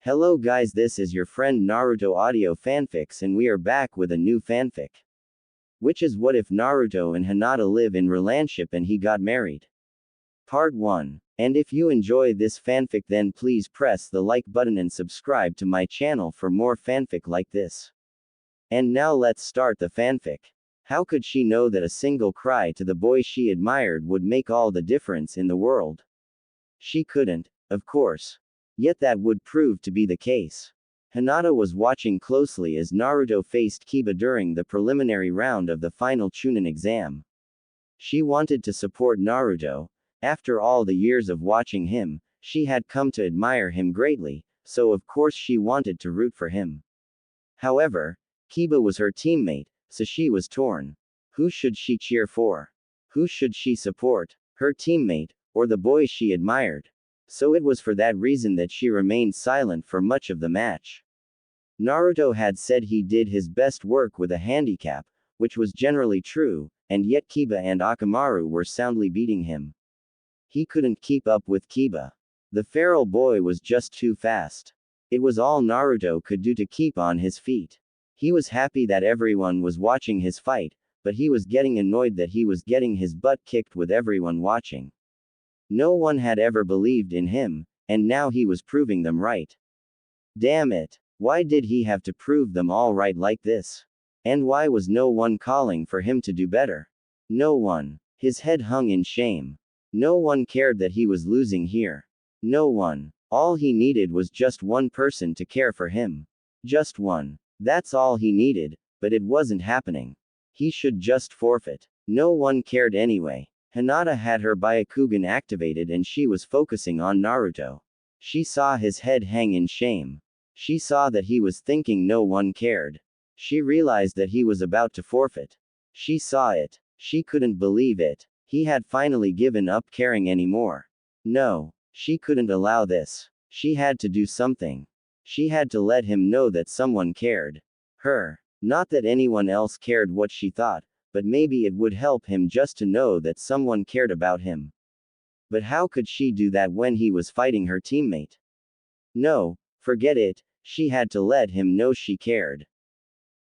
Hello guys, this is your friend Naruto Audio Fanfics and we are back with a new fanfic. Which is what if Naruto and Hinata live in relationship and he got married? Part 1. And if you enjoy this fanfic then please press the like button and subscribe to my channel for more fanfic like this. And now let's start the fanfic. How could she know that a single cry to the boy she admired would make all the difference in the world? She couldn't, of course. Yet that would prove to be the case. Hinata was watching closely as Naruto faced Kiba during the preliminary round of the final Chunin exam. She wanted to support Naruto. After all the years of watching him, she had come to admire him greatly, so of course she wanted to root for him. However, Kiba was her teammate, so she was torn. Who should she cheer for? Who should she support? Her teammate, or the boy she admired? So it was for that reason that she remained silent for much of the match. Naruto had said he did his best work with a handicap, which was generally true, and yet Kiba and Akamaru were soundly beating him. He couldn't keep up with Kiba. The feral boy was just too fast. It was all Naruto could do to keep on his feet. He was happy that everyone was watching his fight, but he was getting annoyed that he was getting his butt kicked with everyone watching. No one had ever believed in him, and now he was proving them right. Damn it. Why did he have to prove them all right like this? And why was no one calling for him to do better? No one. His head hung in shame. No one cared that he was losing here. No one. All he needed was just one person to care for him. Just one. That's all he needed, but it wasn't happening. He should just forfeit. No one cared anyway. Hinata had her Byakugan activated and she was focusing on Naruto. She saw his head hang in shame. She saw that he was thinking no one cared. She realized that he was about to forfeit. She saw it. She couldn't believe it. He had finally given up caring anymore. No. She couldn't allow this. She had to do something. She had to let him know that someone cared. Her. Not that anyone else cared what she thought, but maybe it would help him just to know that someone cared about him. But how could she do that when he was fighting her teammate? No, forget it, she had to let him know she cared.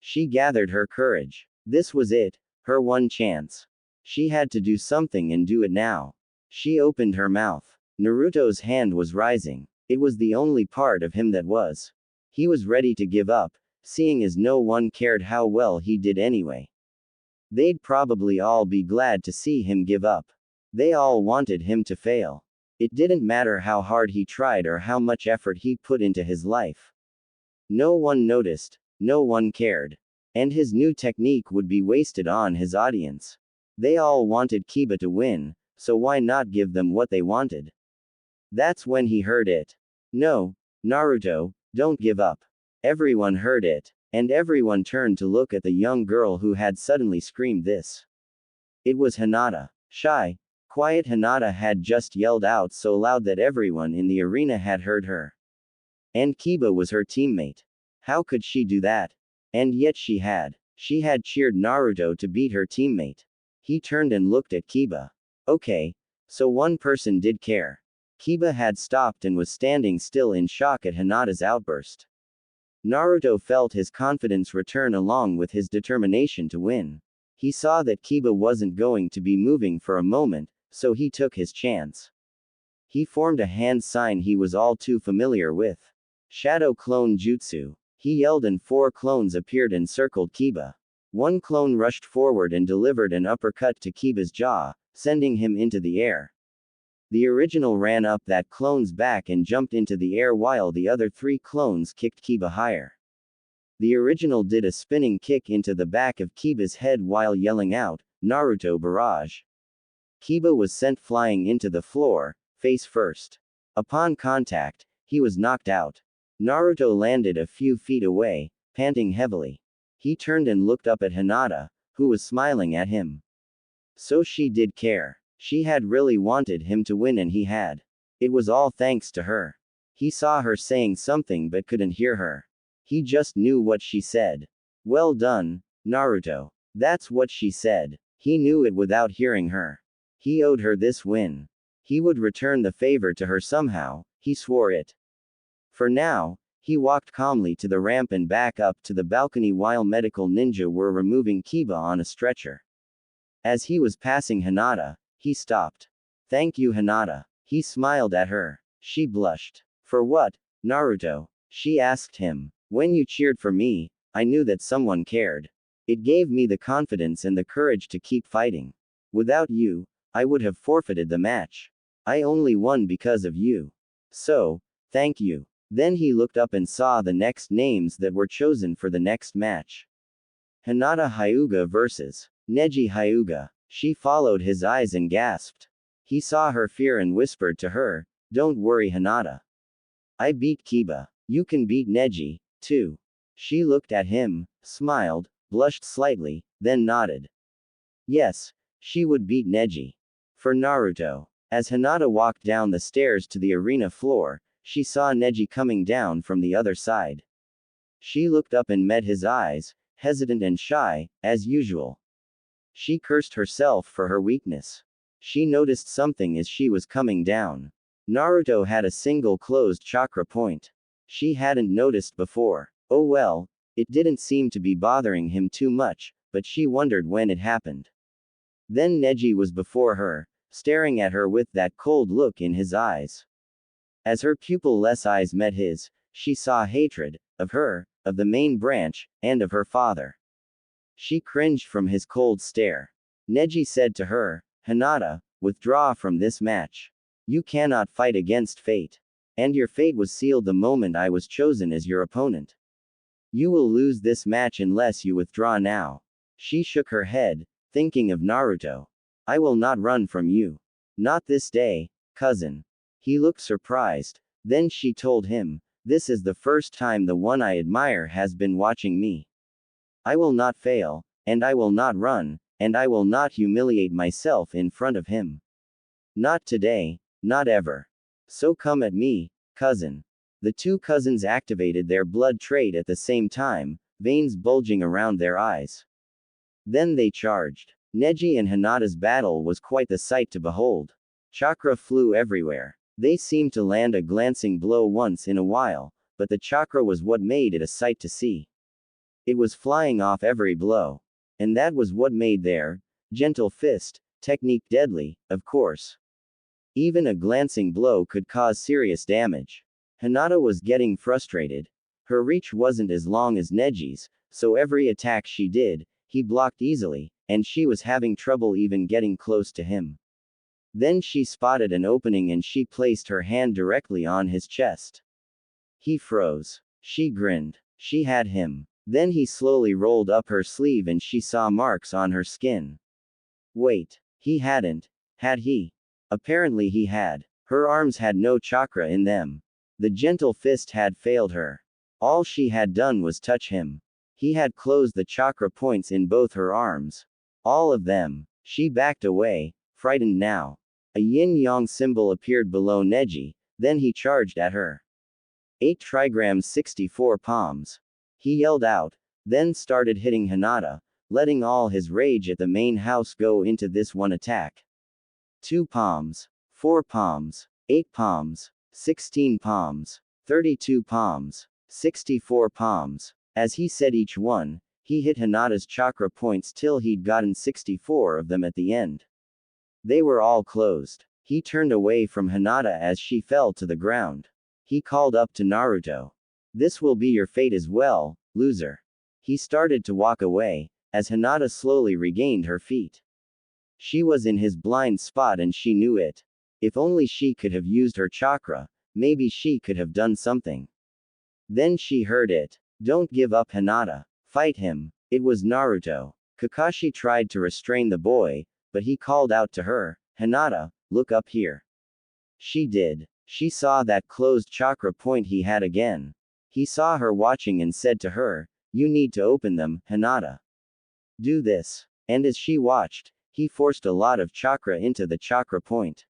She gathered her courage. This was it, her one chance. She had to do something and do it now. She opened her mouth. Naruto's hand was rising. It was the only part of him that was. He was ready to give up, seeing as no one cared how well he did anyway. They'd probably all be glad to see him give up. They all wanted him to fail. It didn't matter how hard he tried or how much effort he put into his life. No one noticed, no one cared. And his new technique would be wasted on his audience. They all wanted Kiba to win, so why not give them what they wanted? That's when he heard it. No, Naruto, don't give up. Everyone heard it. And everyone turned to look at the young girl who had suddenly screamed this. It was Hinata. Shy, quiet Hinata had just yelled out so loud that everyone in the arena had heard her. And Kiba was her teammate. How could she do that? And yet she had. She had cheered Naruto to beat her teammate. He turned and looked at Kiba. Okay, so one person did care. Kiba had stopped and was standing still in shock at Hinata's outburst. Naruto felt his confidence return along with his determination to win. He saw that Kiba wasn't going to be moving for a moment, so he took his chance. He formed a hand sign he was all too familiar with. Shadow Clone Jutsu. He yelled and 4 clones appeared and circled Kiba. One clone rushed forward and delivered an uppercut to Kiba's jaw, sending him into the air. The original ran up that clone's back and jumped into the air while the other 3 clones kicked Kiba higher. The original did a spinning kick into the back of Kiba's head while yelling out, "Naruto Barrage." Kiba was sent flying into the floor, face first. Upon contact, he was knocked out. Naruto landed a few feet away, panting heavily. He turned and looked up at Hinata, who was smiling at him. So she did care. She had really wanted him to win and he had. It was all thanks to her. He saw her saying something but couldn't hear her. He just knew what she said. Well done, Naruto. That's what she said. He knew it without hearing her. He owed her this win. He would return the favor to her somehow, he swore it. For now, He walked calmly to the ramp and back up to the balcony while medical ninja were removing Kiba on a stretcher. As he was passing Hinata, he stopped. "Thank you, Hinata." He smiled at her. She blushed. "For what, Naruto?" she asked him. "When you cheered for me, I knew that someone cared. It gave me the confidence and the courage to keep fighting. Without you, I would have forfeited the match. I only won because of you. So, thank you." Then he looked up and saw the next names that were chosen for the next match. Hinata Hyuga vs. Neji Hyuga. She followed his eyes and gasped. He saw her fear and whispered to her, "Don't worry, Hinata. I beat Kiba. You can beat Neji, too." She looked at him, smiled, blushed slightly, then nodded. Yes, she would beat Neji. For Naruto. As Hinata walked down the stairs to the arena floor, she saw Neji coming down from the other side. She looked up and met his eyes, hesitant and shy, as usual. She cursed herself for her weakness. She noticed something as she was coming down. Naruto had a single closed chakra point. She hadn't noticed before. Oh well, it didn't seem to be bothering him too much, but she wondered when it happened. Then Neji was before her, staring at her with that cold look in his eyes. As her pupil-less eyes met his, she saw hatred, of her, of the main branch, and of her father. She cringed from his cold stare. Neji said to her, "Hinata, withdraw from this match. You cannot fight against fate. And your fate was sealed the moment I was chosen as your opponent. You will lose this match unless you withdraw now." She shook her head, thinking of Naruto. "I will not run from you. Not this day, cousin." He looked surprised. Then she told him, "This is the first time the one I admire has been watching me. I will not fail, and I will not run, and I will not humiliate myself in front of him. Not today, not ever. So come at me, cousin." The two cousins activated their blood trait at the same time, veins bulging around their eyes. Then they charged. Neji and Hinata's battle was quite the sight to behold. Chakra flew everywhere. They seemed to land a glancing blow once in a while, but the chakra was what made it a sight to see. It was flying off every blow. And that was what made their gentle fist technique deadly, of course. Even a glancing blow could cause serious damage. Hinata was getting frustrated. Her reach wasn't as long as Neji's, so every attack she did, he blocked easily, and she was having trouble even getting close to him. Then she spotted an opening and she placed her hand directly on his chest. He froze. She grinned. She had him. Then he slowly rolled up her sleeve and she saw marks on her skin. Wait. He hadn't. Had he? Apparently he had. Her arms had no chakra in them. The gentle fist had failed her. All she had done was touch him. He had closed the chakra points in both her arms. All of them. She backed away, frightened now. A yin-yang symbol appeared below Neji, then he charged at her. 8 trigrams 64 palms. He yelled out, then started hitting Hinata, letting all his rage at the main house go into this one attack. 2 palms. 4 palms. 8 palms. 16 palms. 32 palms. 64 palms. As he said each one, he hit Hinata's chakra points till he'd gotten 64 of them at the end. They were all closed. He turned away from Hinata as she fell to the ground. He called up to Naruto. "This will be your fate as well, loser." He started to walk away, as Hinata slowly regained her feet. She was in his blind spot and she knew it. If only she could have used her chakra, maybe she could have done something. Then she heard it. "Don't give up, Hinata. Fight him." It was Naruto. Kakashi tried to restrain the boy, but he called out to her, "Hinata, look up here." She did. She saw that closed chakra point he had again. He saw her watching and said to her, "You need to open them, Hinata. Do this." And as she watched, he forced a lot of chakra into the chakra point.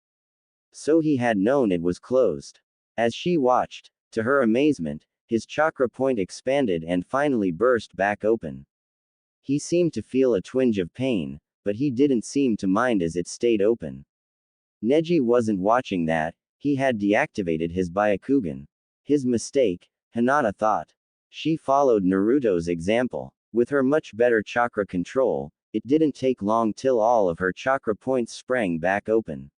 So he had known it was closed. As she watched, to her amazement, his chakra point expanded and finally burst back open. He seemed to feel a twinge of pain, but he didn't seem to mind as it stayed open. Neji wasn't watching that, he had deactivated his Byakugan. His mistake, Hinata thought. She followed Naruto's example. With her much better chakra control, it didn't take long till all of her chakra points sprang back open.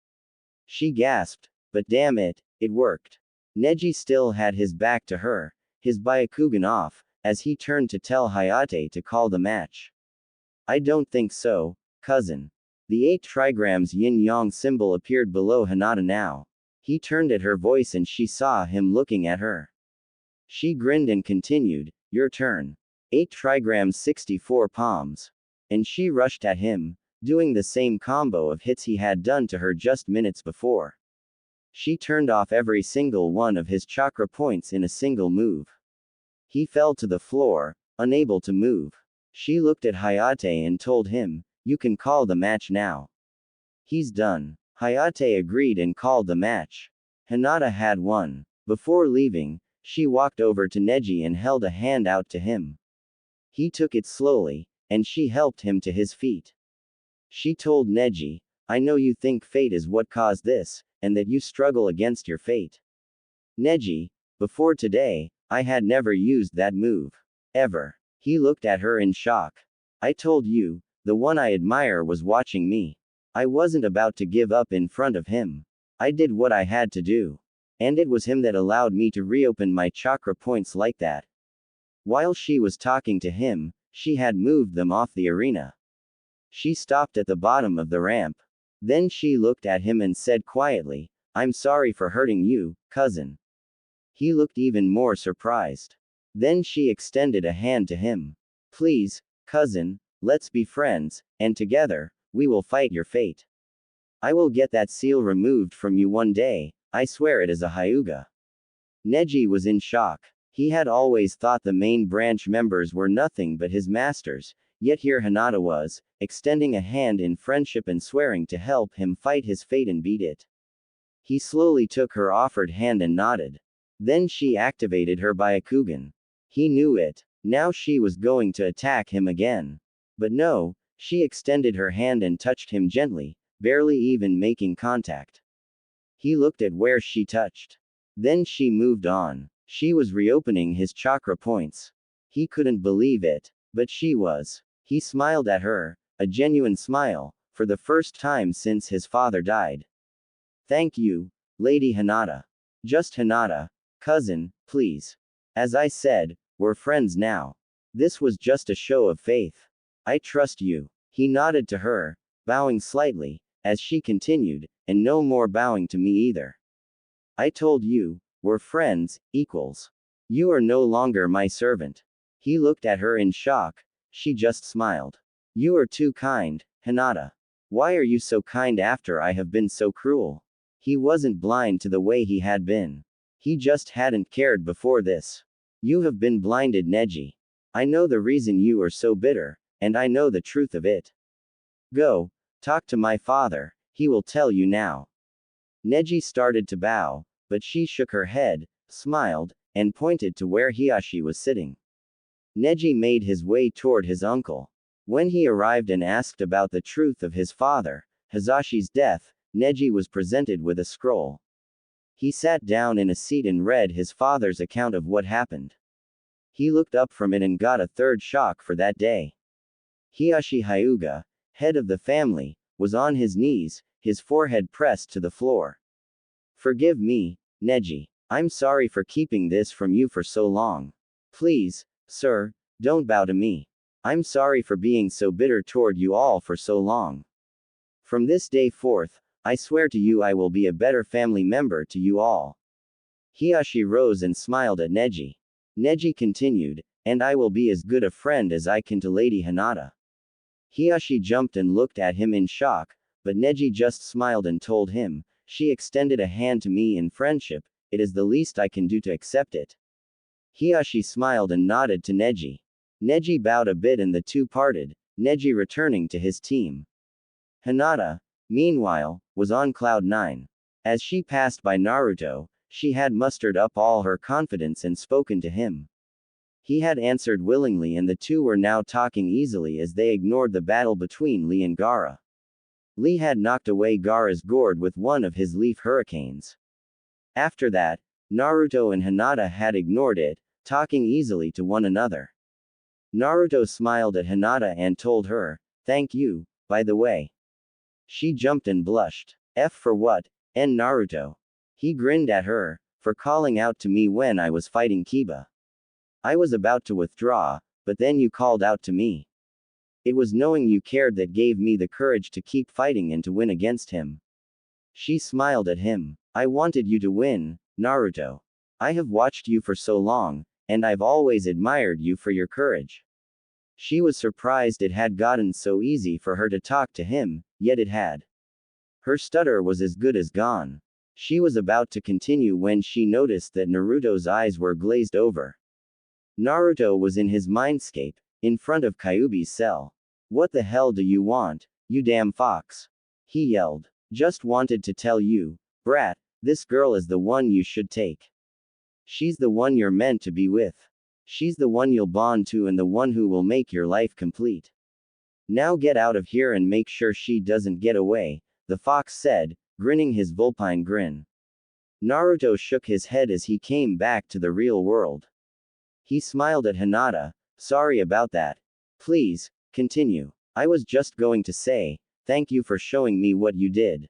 She gasped, but damn it, it worked. Neji still had his back to her, his Byakugan off, as he turned to tell Hayate to call the match. I don't think so, cousin. The 8 trigrams yin-yang symbol appeared below Hinata now. He turned at her voice and she saw him looking at her. She grinned and continued, your turn. 8 trigrams 64 palms. And she rushed at him, doing the same combo of hits he had done to her just minutes before. She turned off every single one of his chakra points in a single move. He fell to the floor, unable to move. She looked at Hayate and told him, you can call the match now. He's done. Hayate agreed and called the match. Hinata had won. Before leaving, she walked over to Neji and held a hand out to him. He took it slowly, and she helped him to his feet. She told Neji, I know you think fate is what caused this, and that you struggle against your fate. Neji, before today, I had never used that move. Ever. He looked at her in shock. I told you, the one I admire was watching me. I wasn't about to give up in front of him. I did what I had to do. And it was him that allowed me to reopen my chakra points like that. While she was talking to him, she had moved them off the arena. She stopped at the bottom of the ramp. Then she looked at him and said quietly, I'm sorry for hurting you, cousin. He looked even more surprised. Then she extended a hand to him. Please, cousin, let's be friends, and together, we will fight your fate. I will get that seal removed from you one day, I swear it is a Hyuga. Neji was in shock. He had always thought the main branch members were nothing but his masters, yet here Hinata was, extending a hand in friendship and swearing to help him fight his fate and beat it. He slowly took her offered hand and nodded. Then she activated her Byakugan. He knew it. Now she was going to attack him again. But no, she extended her hand and touched him gently, barely even making contact. He looked at where she touched. Then she moved on. She was reopening his chakra points. He couldn't believe it. But she was. He smiled at her, a genuine smile, for the first time since his father died. Thank you, Lady Hinata. Just Hinata, cousin, please. As I said, we're friends now. This was just a show of faith. I trust you. He nodded to her, bowing slightly, as she continued, and no more bowing to me either. I told you, we're friends, equals. You are no longer my servant. He looked at her in shock. She just smiled. You are too kind, Hinata. Why are you so kind after I have been so cruel? He wasn't blind to the way he had been. He just hadn't cared before this. You have been blinded, Neji. I know the reason you are so bitter, and I know the truth of it. Go, talk to my father, he will tell you now. Neji started to bow, but she shook her head, smiled, and pointed to where Hiashi was sitting. Neji made his way toward his uncle. When he arrived and asked about the truth of his father, Hisashi's death, Neji was presented with a scroll. He sat down in a seat and read his father's account of what happened. He looked up from it and got a third shock for that day. Hiashi Hyuga, head of the family, was on his knees, his forehead pressed to the floor. Forgive me, Neji. I'm sorry for keeping this from you for so long. Please, sir, don't bow to me. I'm sorry for being so bitter toward you all for so long. From this day forth, I swear to you I will be a better family member to you all. Hiashi rose and smiled at Neji. Neji continued, and I will be as good a friend as I can to Lady Hinata. Hiashi jumped and looked at him in shock, but Neji just smiled and told him, she extended a hand to me in friendship, it is the least I can do to accept it. Hiashi smiled and nodded to Neji. Neji bowed a bit and the two parted, Neji returning to his team. Hinata, meanwhile, was on cloud 9. As she passed by Naruto, she had mustered up all her confidence and spoken to him. He had answered willingly and the two were now talking easily as they ignored the battle between Lee and Gaara. Lee had knocked away Gaara's gourd with one of his leaf hurricanes. After that, Naruto and Hinata had ignored it, talking easily to one another. Naruto smiled at Hinata and told her, "Thank you, by the way." She jumped and blushed. "F for what, N Naruto?" He grinned at her, "For calling out to me when I was fighting Kiba. I was about to withdraw, but then you called out to me. It was knowing you cared that gave me the courage to keep fighting and to win against him." She smiled at him. "I wanted you to win, Naruto. I have watched you for so long, and I've always admired you for your courage." She was surprised it had gotten so easy for her to talk to him, yet it had. Her stutter was as good as gone. She was about to continue when she noticed that Naruto's eyes were glazed over. Naruto was in his mindscape, in front of Kyuubi's cell. "What the hell do you want, you damn fox?" he yelled. "Just wanted to tell you, brat, this girl is the one you should take. She's the one you're meant to be with. She's the one you'll bond to and the one who will make your life complete. Now get out of here and make sure she doesn't get away," the fox said, grinning his vulpine grin. Naruto shook his head as he came back to the real world. He smiled at Hinata. "Sorry about that. Please, continue. I was just going to say, thank you for showing me what you did.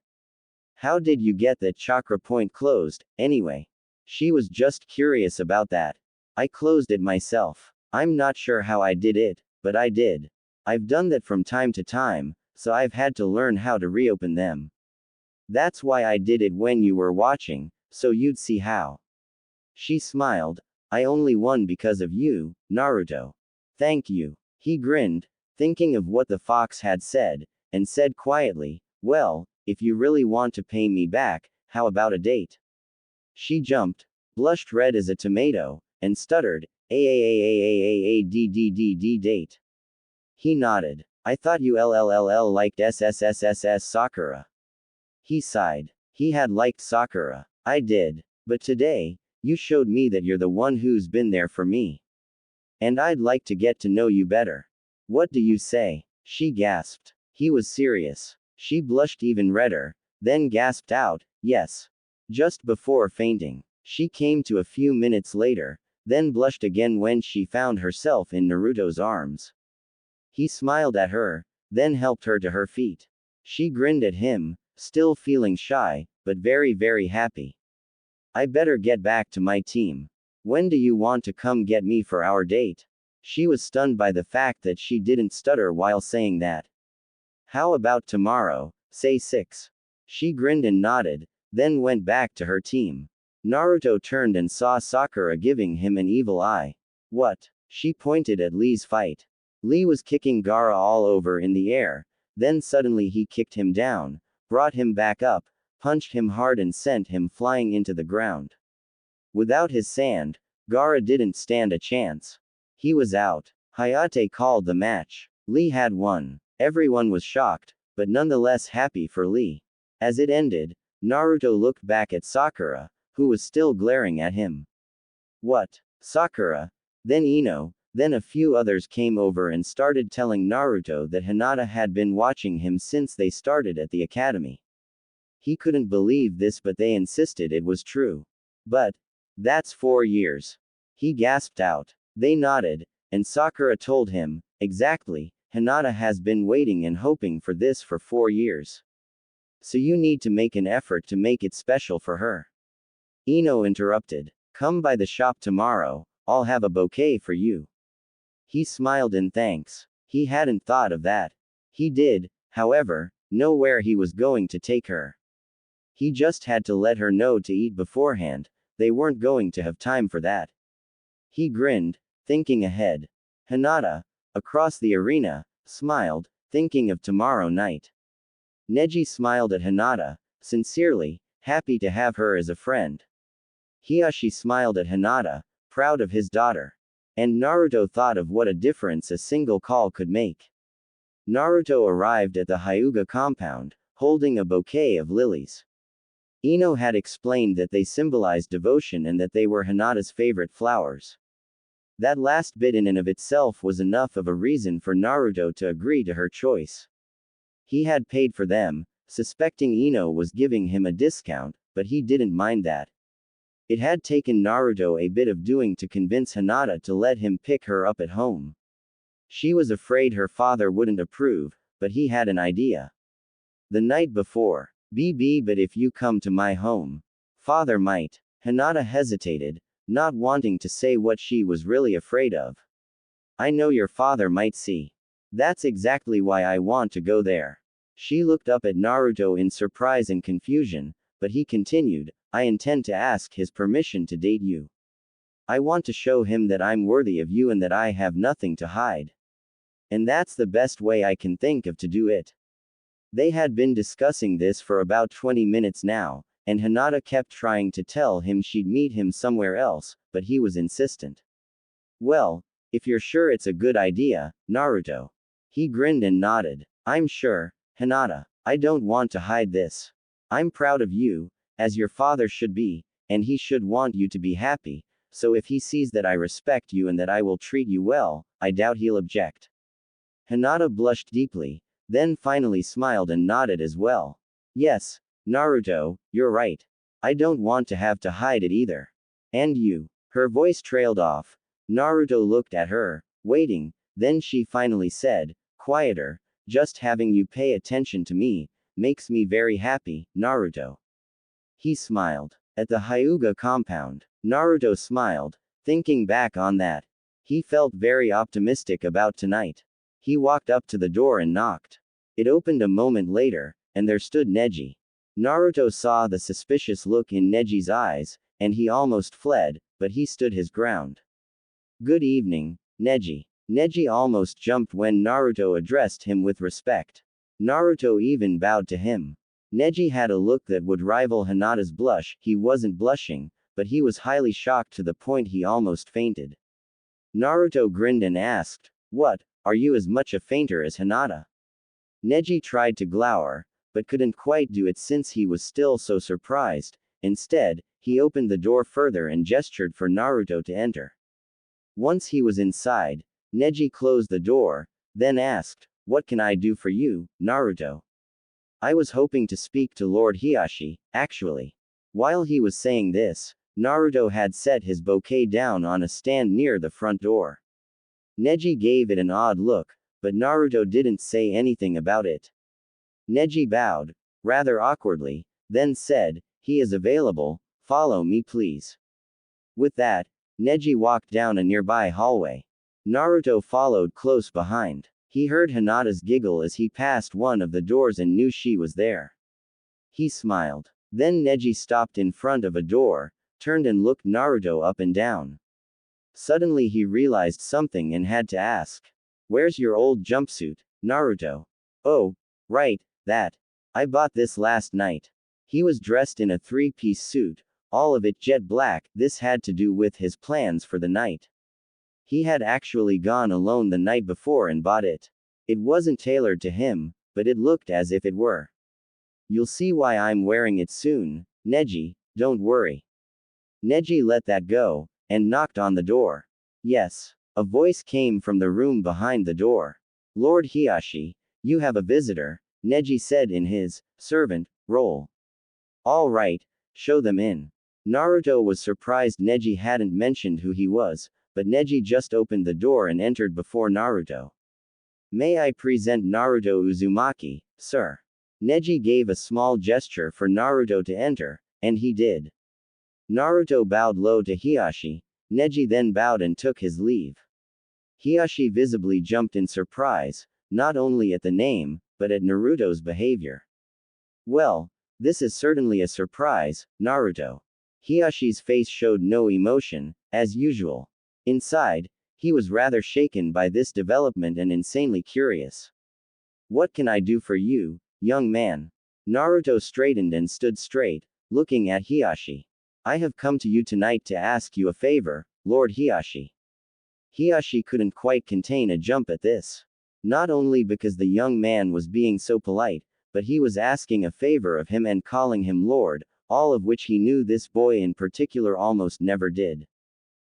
How did you get that chakra point closed, anyway?" She was just curious about that. "I closed it myself. I'm not sure how I did it, but I did. I've done that from time to time, so I've had to learn how to reopen them. That's why I did it when you were watching, so you'd see how." She smiled. "I only won because of you, Naruto. Thank you." He grinned, thinking of what the fox had said, and said quietly, "Well, if you really want to pay me back, how about a date?" She jumped, blushed red as a tomato, and stuttered, "A date." He nodded. "I thought you liked SSSSS Sakura." He sighed. He had liked Sakura. "I did. But today, you showed me that you're the one who's been there for me. And I'd like to get to know you better. What do you say?" She gasped. He was serious. She blushed even redder, then gasped out, "Yes." Just before fainting. She came to a few minutes later, then blushed again when she found herself in Naruto's arms. He smiled at her, then helped her to her feet. She grinned at him, still feeling shy, but very, very happy. "I better get back to my team. When do you want to come get me for our date?" She was stunned by the fact that she didn't stutter while saying that. "How about tomorrow, say 6. She grinned and nodded, then went back to her team. Naruto turned and saw Sakura giving him an evil eye. "What?" She pointed at Lee's fight. Lee was kicking Gaara all over in the air, then suddenly he kicked him down, brought him back up, punched him hard and sent him flying into the ground. Without his sand, Gaara didn't stand a chance. He was out. Hayate called the match. Lee had won. Everyone was shocked, but nonetheless happy for Lee. As it ended, Naruto looked back at Sakura, who was still glaring at him. "What?" Sakura, then Ino, then a few others came over and started telling Naruto that Hinata had been watching him since they started at the academy. He couldn't believe this, but they insisted it was true. "But that's 4 years." He gasped out. They nodded, and Sakura told him, "Exactly, Hinata has been waiting and hoping for this for 4 years. So you need to make an effort to make it special for her." Ino interrupted. "Come by the shop tomorrow, I'll have a bouquet for you." He smiled in thanks. He hadn't thought of that. He did, however, know where he was going to take her. He just had to let her know to eat beforehand. They weren't going to have time for that. He grinned, thinking ahead. Hinata, across the arena, smiled, thinking of tomorrow night. Neji smiled at Hinata, sincerely, happy to have her as a friend. Hiyashi smiled at Hinata, proud of his daughter. And Naruto thought of what a difference a single call could make. Naruto arrived at the Hyuga compound, holding a bouquet of lilies. Ino had explained that they symbolized devotion and that they were Hinata's favorite flowers. That last bit in and of itself was enough of a reason for Naruto to agree to her choice. He had paid for them, suspecting Ino was giving him a discount, but he didn't mind that. It had taken Naruto a bit of doing to convince Hinata to let him pick her up at home. She was afraid her father wouldn't approve, but he had an idea. The night before. But if you come to my home, father might. Hinata hesitated, not wanting to say what she was really afraid of. I know your father might see. That's exactly why I want to go there. She looked up at Naruto in surprise and confusion, but he continued, I intend to ask his permission to date you. I want to show him that I'm worthy of you and that I have nothing to hide. And that's the best way I can think of to do it. They had been discussing this for about 20 minutes now, and Hinata kept trying to tell him she'd meet him somewhere else, but he was insistent. Well, if you're sure it's a good idea, Naruto. He grinned and nodded. I'm sure, Hinata. I don't want to hide this. I'm proud of you, as your father should be, and he should want you to be happy, so if he sees that I respect you and that I will treat you well, I doubt he'll object. Hinata blushed deeply, then finally smiled and nodded as well. Yes, Naruto, you're right. I don't want to have to hide it either. And you. Her voice trailed off. Naruto looked at her, waiting, then she finally said, quieter, just having you pay attention to me, makes me very happy, Naruto. He smiled. At the Hyuga compound, Naruto smiled, thinking back on that. He felt very optimistic about tonight. He walked up to the door and knocked. It opened a moment later, and there stood Neji. Naruto saw the suspicious look in Neji's eyes, and he almost fled, but he stood his ground. Good evening, Neji. Neji almost jumped when Naruto addressed him with respect. Naruto even bowed to him. Neji had a look that would rival Hinata's blush. He wasn't blushing, but he was highly shocked to the point he almost fainted. Naruto grinned and asked, What, are you as much a fainter as Hinata? Neji tried to glower, but couldn't quite do it since he was still so surprised. Instead, he opened the door further and gestured for Naruto to enter. Once he was inside, Neji closed the door, then asked, What can I do for you, Naruto? I was hoping to speak to Lord Hiashi, actually. While he was saying this, Naruto had set his bouquet down on a stand near the front door. Neji gave it an odd look, but Naruto didn't say anything about it. Neji bowed, rather awkwardly, then said, He is available, follow me please. With that, Neji walked down a nearby hallway. Naruto followed close behind. He heard Hinata's giggle as he passed one of the doors and knew she was there. He smiled. Then Neji stopped in front of a door, turned and looked Naruto up and down. Suddenly he realized something and had to ask. Where's your old jumpsuit, Naruto? Oh, right, that. I bought this last night. He was dressed in a three-piece suit, all of it jet black. This had to do with his plans for the night. He had actually gone alone the night before and bought it. It wasn't tailored to him, but it looked as if it were. You'll see why I'm wearing it soon, Neji, don't worry. Neji let that go, and knocked on the door. Yes. A voice came from the room behind the door. Lord Hiashi, you have a visitor, Neji said in his servant role. All right, show them in. Naruto was surprised Neji hadn't mentioned who he was, but Neji just opened the door and entered before Naruto. May I present Naruto Uzumaki, sir? Neji gave a small gesture for Naruto to enter, and he did. Naruto bowed low to Hiashi. Neji then bowed and took his leave. Hiashi visibly jumped in surprise, not only at the name, but at Naruto's behavior. Well, this is certainly a surprise, Naruto. Hiashi's face showed no emotion, as usual. Inside, he was rather shaken by this development and insanely curious. What can I do for you, young man? Naruto straightened and stood straight, looking at Hiashi. I have come to you tonight to ask you a favor, Lord Hiashi. Hiashi couldn't quite contain a jump at this. Not only because the young man was being so polite, but he was asking a favor of him and calling him Lord, all of which he knew this boy in particular almost never did.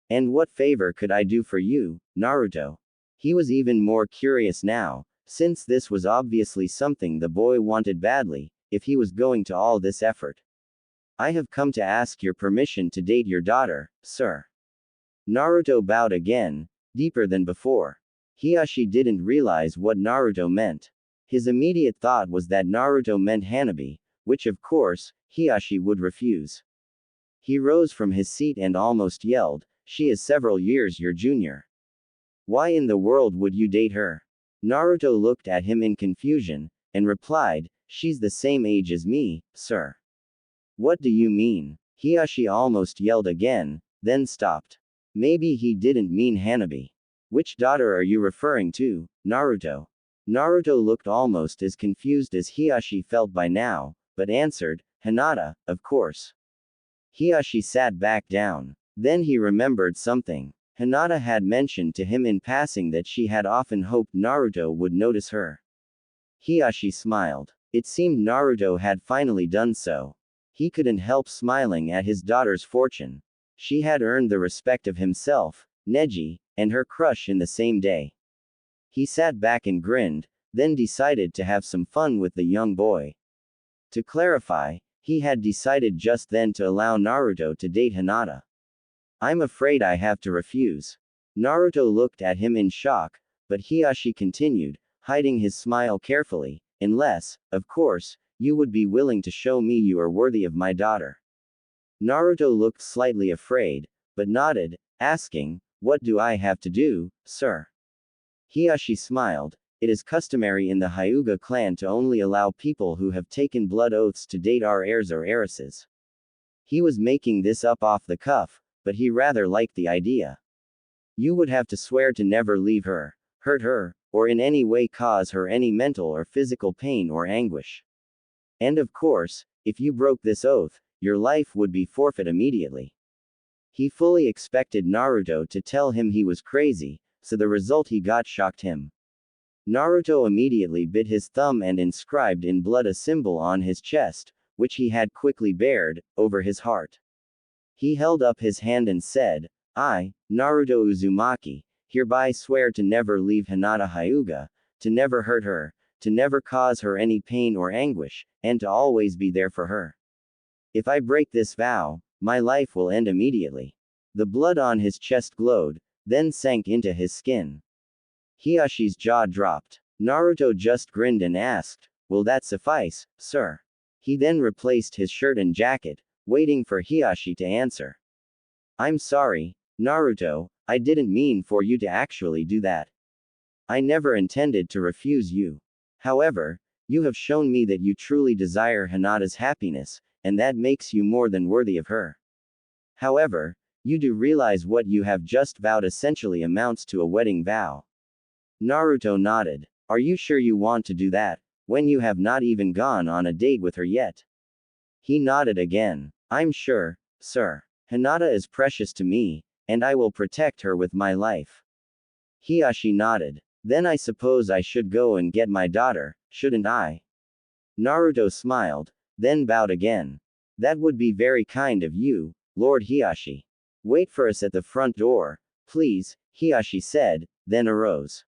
And what favor could I do for you, Naruto? He was even more curious now, since this was obviously something the boy wanted badly, if he was going to all this effort. I have come to ask your permission to date your daughter, sir. Naruto bowed again, deeper than before. Hiashi didn't realize what Naruto meant. His immediate thought was that Naruto meant Hanabi, which of course, Hiashi would refuse. He rose from his seat and almost yelled, "She is several years your junior. Why in the world would you date her?" Naruto looked at him in confusion, and replied, "She's the same age as me, sir." "What do you mean?" Hiashi almost yelled again, then stopped. Maybe he didn't mean Hanabi. "Which daughter are you referring to, Naruto?" Naruto looked almost as confused as Hiashi felt by now, but answered, "Hinata, of course." Hiashi sat back down. Then he remembered something. Hinata had mentioned to him in passing that she had often hoped Naruto would notice her. Hiashi smiled. It seemed Naruto had finally done so. He couldn't help smiling at his daughter's fortune. She had earned the respect of himself, Neji, and her crush in the same day. He sat back and grinned, then decided to have some fun with the young boy. To clarify, he had decided just then to allow Naruto to date Hinata. "I'm afraid I have to refuse." Naruto looked at him in shock, but Hiashi continued, hiding his smile carefully, "Unless, of course, you would be willing to show me you are worthy of my daughter." Naruto looked slightly afraid, but nodded, asking, "What do I have to do, sir?" Hiashi smiled. "It is customary in the Hyuga clan to only allow people who have taken blood oaths to date our heirs or heiresses." He was making this up off the cuff, but he rather liked the idea. "You would have to swear to never leave her, hurt her, or in any way cause her any mental or physical pain or anguish. And of course, if you broke this oath, your life would be forfeit immediately." He fully expected Naruto to tell him he was crazy, so the result he got shocked him. Naruto immediately bit his thumb and inscribed in blood a symbol on his chest, which he had quickly bared, over his heart. He held up his hand and said, "I, Naruto Uzumaki, hereby swear to never leave Hinata Hyuga, to never hurt her, to never cause her any pain or anguish, and to always be there for her. If I break this vow, my life will end immediately." The blood on his chest glowed, then sank into his skin. Hiyashi's jaw dropped. Naruto just grinned and asked, "Will that suffice, sir?" He then replaced his shirt and jacket, waiting for Hiyashi to answer. "I'm sorry, Naruto, I didn't mean for you to actually do that. I never intended to refuse you. However, you have shown me that you truly desire Hinata's happiness, and that makes you more than worthy of her. However, you do realize what you have just vowed essentially amounts to a wedding vow." Naruto nodded. "Are you sure you want to do that, when you have not even gone on a date with her yet?" He nodded again. "I'm sure, sir. Hinata is precious to me, and I will protect her with my life." Hiyashi nodded. "Then I suppose I should go and get my daughter, shouldn't I?" Naruto smiled, then bowed again. "That would be very kind of you, Lord Hiyashi. Wait for us at the front door, please," Hiyashi said, then arose.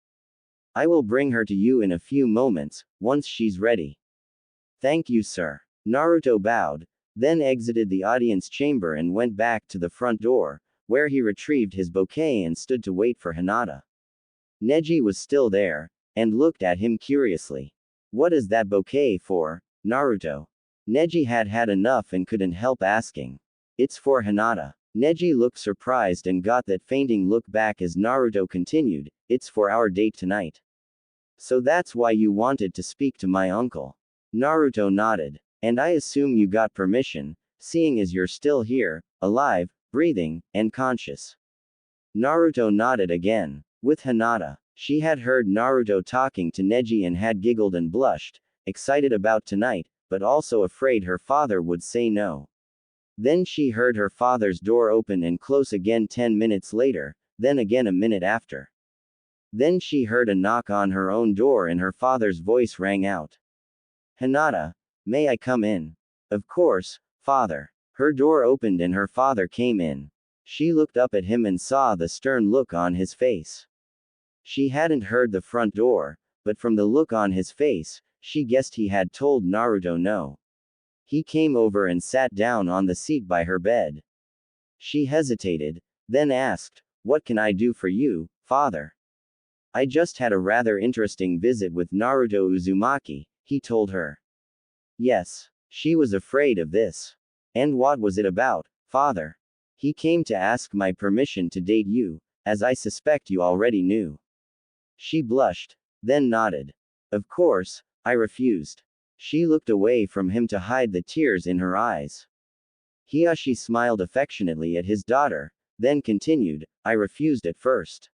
"I will bring her to you in a few moments, once she's ready." "Thank you, sir." Naruto bowed, then exited the audience chamber and went back to the front door, where he retrieved his bouquet and stood to wait for Hinata. Neji was still there, and looked at him curiously. "What is that bouquet for, Naruto?" Neji had had enough and couldn't help asking. "It's for Hinata." Neji looked surprised and got that fainting look back as Naruto continued, "It's for our date tonight. So that's why you wanted to speak to my uncle." Naruto nodded. "And I assume you got permission, seeing as you're still here, alive, breathing, and conscious." Naruto nodded again. With Hinata, she had heard Naruto talking to Neji and had giggled and blushed, excited about tonight, but also afraid her father would say no. Then she heard her father's door open and close again 10 minutes later, then again a minute after. Then she heard a knock on her own door and her father's voice rang out. "Hinata, may I come in?" "Of course, father." Her door opened and her father came in. She looked up at him and saw the stern look on his face. She hadn't heard the front door, but from the look on his face, she guessed he had told Naruto no. He came over and sat down on the seat by her bed. She hesitated, then asked, "What can I do for you, father?" "I just had a rather interesting visit with Naruto Uzumaki," he told her. Yes. She was afraid of this. "And what was it about, father?" "He came to ask my permission to date you, as I suspect you already knew." She blushed, then nodded. "Of course, I refused." She looked away from him to hide the tears in her eyes. Hiyashi smiled affectionately at his daughter, then continued, "I refused at first."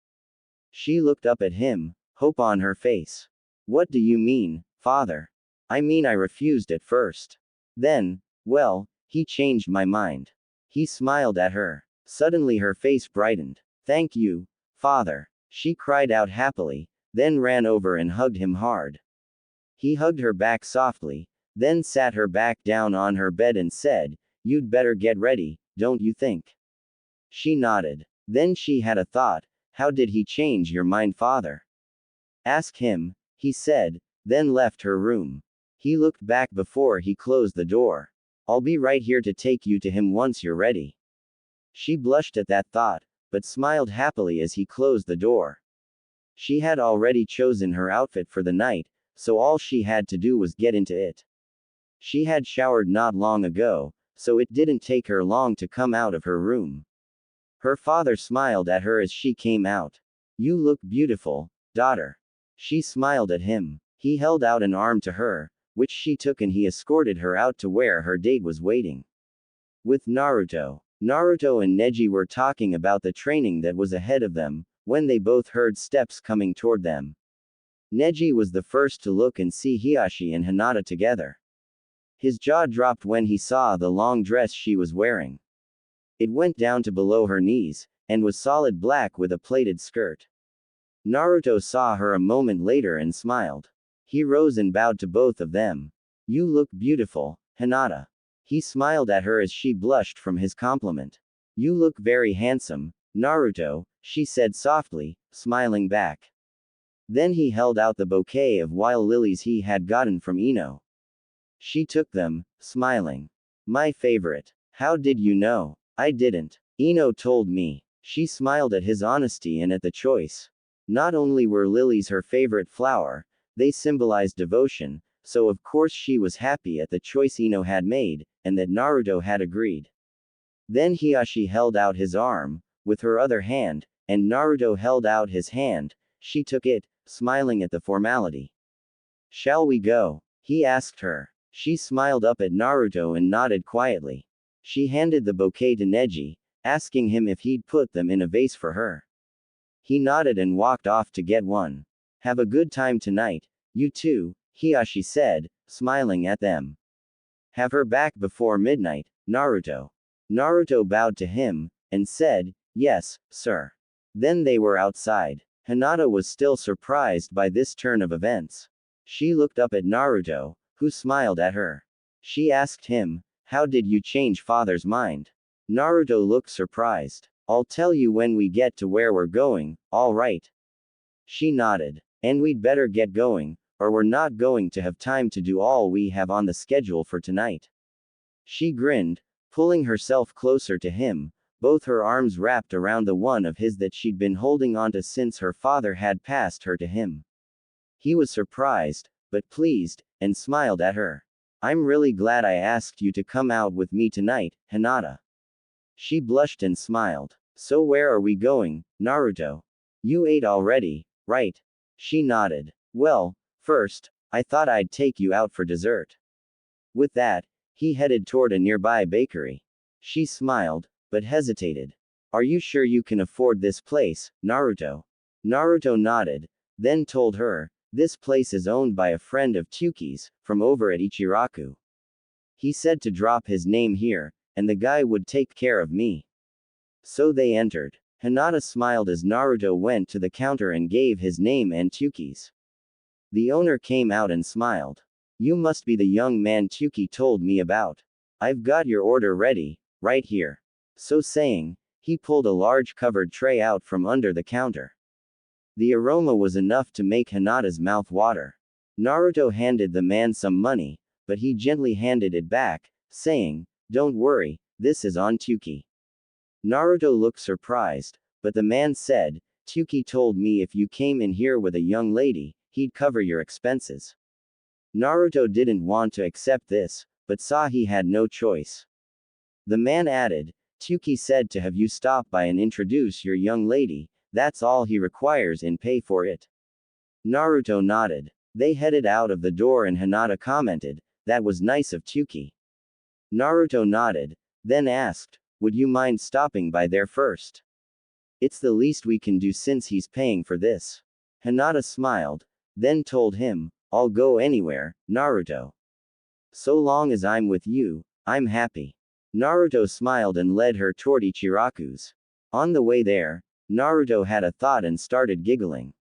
She looked up at him, hope on her face. "What do you mean, father?" "I mean I refused at first. Then, well, he changed my mind." He smiled at her. Suddenly her face brightened. "Thank you, father." She cried out happily, then ran over and hugged him hard. He hugged her back softly, then sat her back down on her bed and said, "You'd better get ready, don't you think?" She nodded. Then she had a thought. "How did he change your mind, father?" "Ask him," he said, then left her room. He looked back before he closed the door. "I'll be right here to take you to him once you're ready." She blushed at that thought, but smiled happily as he closed the door. She had already chosen her outfit for the night, so all she had to do was get into it. She had showered not long ago, so it didn't take her long to come out of her room. Her father smiled at her as she came out. "You look beautiful, daughter." She smiled at him. He held out an arm to her, which she took, and he escorted her out to where her date was waiting. With Naruto. Naruto and Neji were talking about the training that was ahead of them, when they both heard steps coming toward them. Neji was the first to look and see Hiyashi and Hinata together. His jaw dropped when he saw the long dress she was wearing. It went down to below her knees, and was solid black with a plaited skirt. Naruto saw her a moment later and smiled. He rose and bowed to both of them. "You look beautiful, Hinata." He smiled at her as she blushed from his compliment. "You look very handsome, Naruto," she said softly, smiling back. Then he held out the bouquet of wild lilies he had gotten from Ino. She took them, smiling. "My favorite." "How did you know?" "I didn't. Ino told me." She smiled at his honesty and at the choice. Not only were lilies her favorite flower, they symbolized devotion, so of course she was happy at the choice Ino had made, and that Naruto had agreed. Then Hiyashi held out his arm, with her other hand, and Naruto held out his hand. She took it, smiling at the formality. "Shall we go?" he asked her. She smiled up at Naruto and nodded quietly. She handed the bouquet to Neji, asking him if he'd put them in a vase for her. He nodded and walked off to get one. "Have a good time tonight, you too," Hiyashi said, smiling at them. "Have her back before midnight, Naruto." Naruto bowed to him, and said, "Yes, sir." Then they were outside. Hinata was still surprised by this turn of events. She looked up at Naruto, who smiled at her. She asked him, "How did you change father's mind?" Naruto looked surprised. "I'll tell you when we get to where we're going, all right?" She nodded. "And we'd better get going, or we're not going to have time to do all we have on the schedule for tonight." She grinned, pulling herself closer to him, both her arms wrapped around the one of his that she'd been holding onto since her father had passed her to him. He was surprised, but pleased, and smiled at her. "I'm really glad I asked you to come out with me tonight, Hinata." She blushed and smiled. "So where are we going, Naruto?" "You ate already, right?" She nodded. "Well, first, I thought I'd take you out for dessert." With that, he headed toward a nearby bakery. She smiled, but hesitated. "Are you sure you can afford this place, Naruto?" Naruto nodded, then told her, "This place is owned by a friend of Tyuki's, from over at Ichiraku. He said to drop his name here, and the guy would take care of me." So they entered. Hinata smiled as Naruto went to the counter and gave his name and Tyuki's. The owner came out and smiled. "You must be the young man Tyuki told me about. I've got your order ready, right here." So saying, he pulled a large covered tray out from under the counter. The aroma was enough to make Hinata's mouth water. Naruto handed the man some money, but he gently handed it back, saying, "Don't worry, this is on Tuki." Naruto looked surprised, but the man said, "Tuki told me if you came in here with a young lady, he'd cover your expenses." Naruto didn't want to accept this, but saw he had no choice. The man added, "Tuki said to have you stop by and introduce your young lady, that's all he requires in pay for it." Naruto nodded. They headed out of the door and Hinata commented, "That was nice of Tuki." Naruto nodded, then asked, "Would you mind stopping by there first? It's the least we can do since he's paying for this." Hinata smiled, then told him, "I'll go anywhere, Naruto. So long as I'm with you, I'm happy." Naruto smiled and led her toward Ichiraku's. On the way there, Naruto had a thought and started giggling.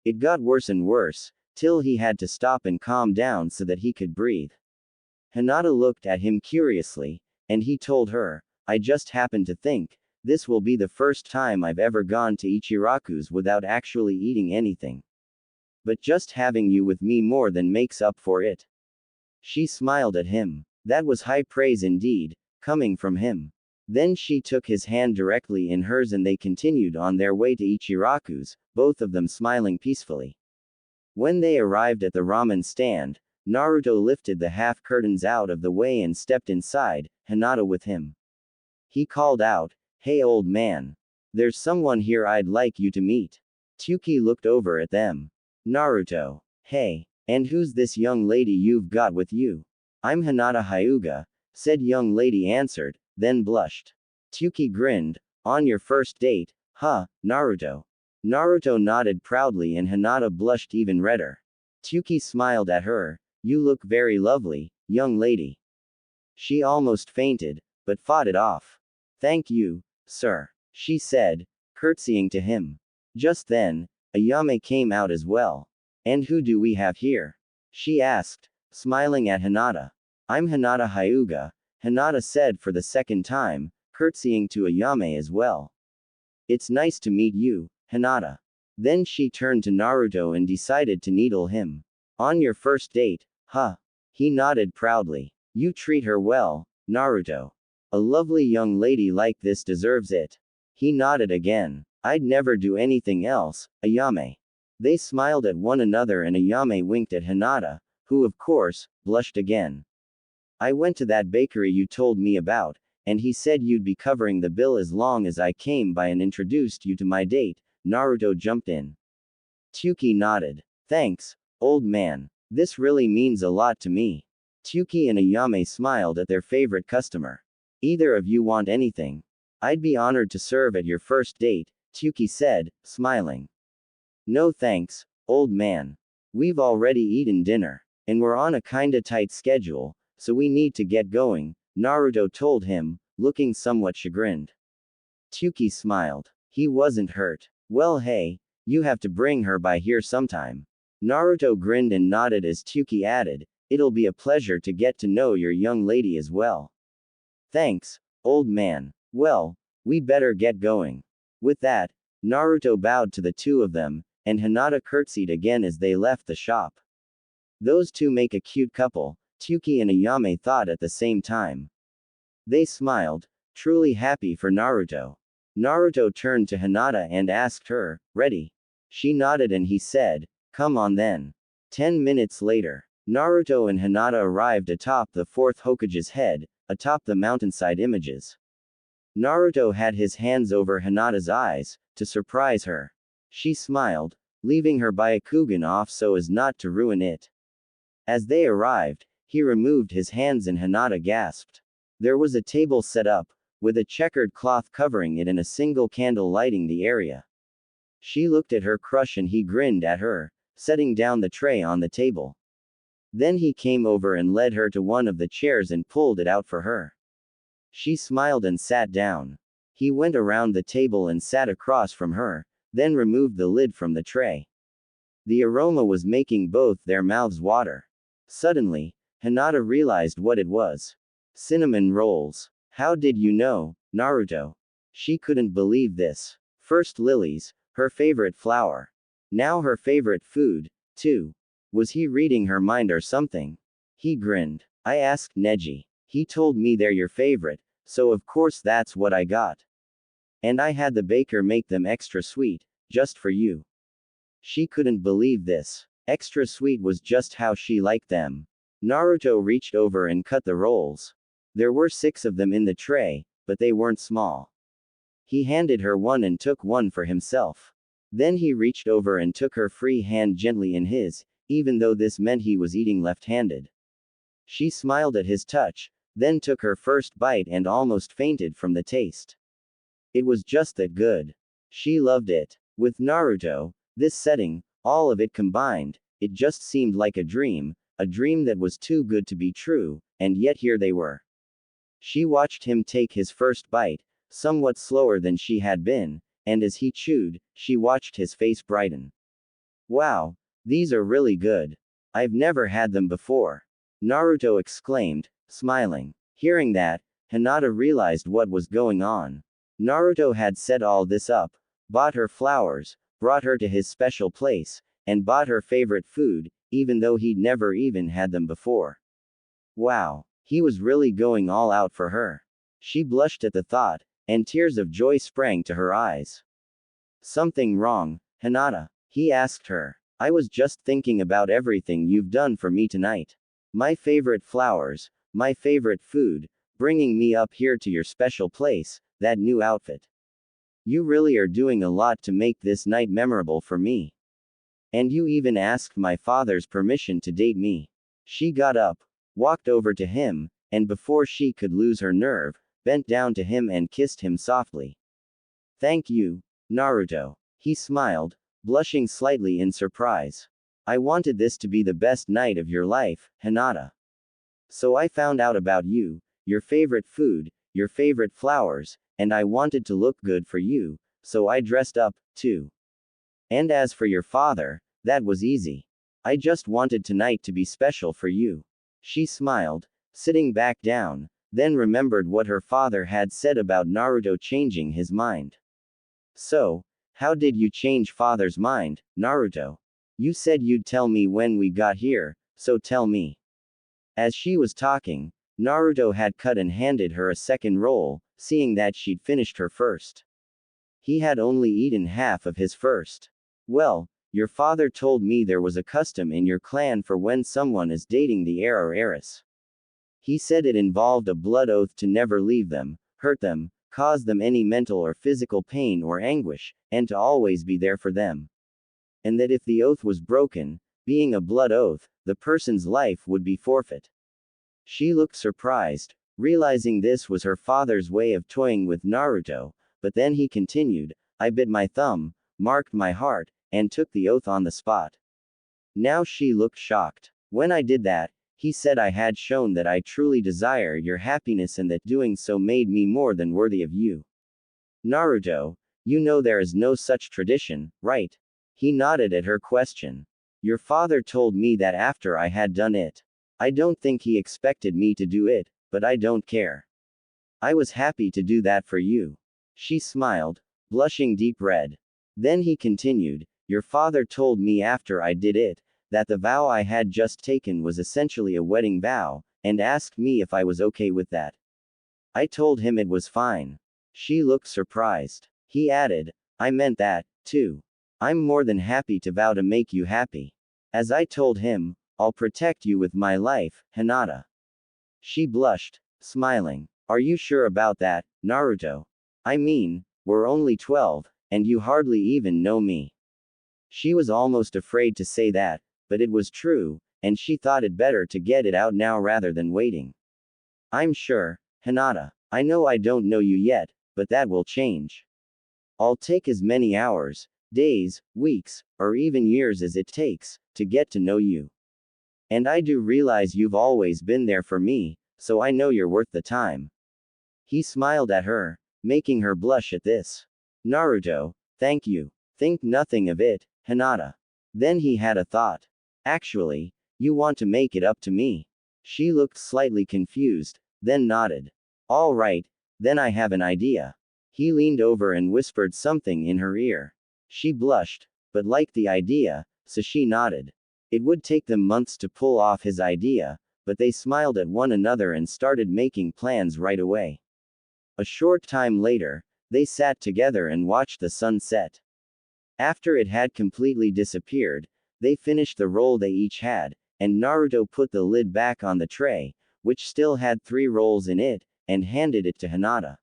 It got worse and worse, till he had to stop and calm down so that he could breathe. Hinata looked at him curiously, and he told her, "I just happened to think, this will be the first time I've ever gone to Ichiraku's without actually eating anything. But just having you with me more than makes up for it." She smiled at him. That was high praise indeed, coming from him. Then she took his hand directly in hers and they continued on their way to Ichiraku's, both of them smiling peacefully. When they arrived at the ramen stand, Naruto lifted the half curtains out of the way and stepped inside, Hinata with him. He called out, "Hey old man. There's someone here I'd like you to meet." Tuki looked over at them. Naruto. "Hey, and who's this young lady you've got with you?" "I'm Hinata Hyuga," said young lady answered, then blushed. Tuki grinned, "On your first date, huh, Naruto?" Naruto nodded proudly and Hinata blushed even redder. Tuki smiled at her, "You look very lovely, young lady." She almost fainted, but fought it off. "Thank you, sir," she said, curtsying to him. Just then, Ayame came out as well. "And who do we have here?" she asked, smiling at Hinata. "I'm Hinata Hyuga," Hinata said for the second time, curtsying to Ayame as well. "It's nice to meet you, Hinata." Then she turned to Naruto and decided to needle him. "On your first date, huh?" He nodded proudly. "You treat her well, Naruto. A lovely young lady like this deserves it." He nodded again. "I'd never do anything else, Ayame." They smiled at one another and Ayame winked at Hinata, who of course, blushed again. "I went to that bakery you told me about, and he said you'd be covering the bill as long as I came by and introduced you to my date," Naruto jumped in. Tuki nodded. "Thanks, old man. This really means a lot to me." Tuki and Ayame smiled at their favorite customer. "Either of you want anything?" "I'd be honored to serve at your first date," Tuki said, smiling. "No thanks, old man. We've already eaten dinner, and we're on a kinda tight schedule, so we need to get going," Naruto told him, looking somewhat chagrined. Tuki smiled. He wasn't hurt. "Well hey, you have to bring her by here sometime." Naruto grinned and nodded as Tuki added, "It'll be a pleasure to get to know your young lady as well." "Thanks, old man. Well, we better get going." With that, Naruto bowed to the two of them, and Hinata curtsied again as they left the shop. Those two make a cute couple, Tuki and Ayame thought at the same time. They smiled, truly happy for Naruto. Naruto turned to Hinata and asked her, "Ready?" She nodded and he said, "Come on then." 10 minutes later, Naruto and Hinata arrived atop the fourth Hokage's head, atop the mountainside images. Naruto had his hands over Hinata's eyes, to surprise her. She smiled, leaving her Byakugan off so as not to ruin it. As they arrived, he removed his hands and Hinata gasped. There was a table set up, with a checkered cloth covering it and a single candle lighting the area. She looked at her crush and he grinned at her, setting down the tray on the table. Then he came over and led her to one of the chairs and pulled it out for her. She smiled and sat down. He went around the table and sat across from her, then removed the lid from the tray. The aroma was making both their mouths water. Suddenly, Hinata realized what it was. Cinnamon rolls. "How did you know, Naruto?" She couldn't believe this. First lilies, her favorite flower. Now her favorite food, too. Was he reading her mind or something? He grinned. I asked Neji. He told me they're your favorite, so of course that's what I got. And I had the baker make them extra sweet, just for you. She couldn't believe this. Extra sweet was just how she liked them. Naruto reached over and cut the rolls. There were 6 of them in the tray, but they weren't small. He handed her one and took one for himself. Then he reached over and took her free hand gently in his, even though this meant he was eating left-handed. She smiled at his touch, then took her first bite and almost fainted from the taste. It was just that good. She loved it. With Naruto, this setting, all of it combined, it just seemed like a dream that was too good to be true, and yet here they were. She watched him take his first bite, somewhat slower than she had been, and as he chewed, she watched his face brighten. Wow, these are really good. I've never had them before. Naruto exclaimed, smiling. Hearing that, Hinata realized what was going on. Naruto had set all this up, bought her flowers, brought her to his special place, and bought her favorite food, even though he'd never even had them before. Wow, he was really going all out for her. She blushed at the thought, and tears of joy sprang to her eyes. Something wrong, Hinata? He asked her. I was just thinking about everything you've done for me tonight. My favorite flowers, my favorite food, bringing me up here to your special place, that new outfit. You really are doing a lot to make this night memorable for me. And you even asked my father's permission to date me. She got up, walked over to him, and before she could lose her nerve, bent down to him and kissed him softly. Thank you, Naruto. He smiled, blushing slightly in surprise. I wanted this to be the best night of your life, Hinata. So I found out about you, your favorite food, your favorite flowers, and I wanted to look good for you, so I dressed up, too. And as for your father, that was easy. I just wanted tonight to be special for you. She smiled, sitting back down, then remembered what her father had said about Naruto changing his mind. So, how did you change father's mind, Naruto? You said you'd tell me when we got here, so tell me. As she was talking, Naruto had cut and handed her a second roll, seeing that she'd finished her first. He had only eaten half of his first. Well, your father told me there was a custom in your clan for when someone is dating the heir or heiress. He said it involved a blood oath to never leave them, hurt them, cause them any mental or physical pain or anguish, and to always be there for them. And that if the oath was broken, being a blood oath, the person's life would be forfeit. She looked surprised, realizing this was her father's way of toying with Naruto, but then he continued, I bit my thumb, marked my heart, and took the oath on the spot. Now she looked shocked. When I did that, he said I had shown that I truly desire your happiness and that doing so made me more than worthy of you. Naruto, you know there is no such tradition, right? He nodded at her question. Your father told me that after I had done it. I don't think he expected me to do it, but I don't care. I was happy to do that for you. She smiled, blushing deep red. Then he continued, your father told me after I did it, that the vow I had just taken was essentially a wedding vow, and asked me if I was okay with that. I told him it was fine. She looked surprised. He added, I meant that, too. I'm more than happy to vow to make you happy. As I told him, I'll protect you with my life, Hinata. She blushed, smiling. Are you sure about that, Naruto? I mean, we're only 12, and you hardly even know me. She was almost afraid to say that, but it was true, and she thought it better to get it out now rather than waiting. I'm sure, Hinata. I know I don't know you yet, but that will change. I'll take as many hours, days, weeks, or even years as it takes, to get to know you. And I do realize you've always been there for me, so I know you're worth the time. He smiled at her, making her blush at this. Naruto, thank you. Think nothing of it, Hinata. Then he had a thought. Actually, you want to make it up to me. She looked slightly confused, then nodded. All right, then I have an idea. He leaned over and whispered something in her ear. She blushed, but liked the idea, so she nodded. It would take them months to pull off his idea, but they smiled at one another and started making plans right away. A short time later, they sat together and watched the sun set. After it had completely disappeared, they finished the roll they each had, and Naruto put the lid back on the tray, which still had 3 rolls in it, and handed it to Hinata.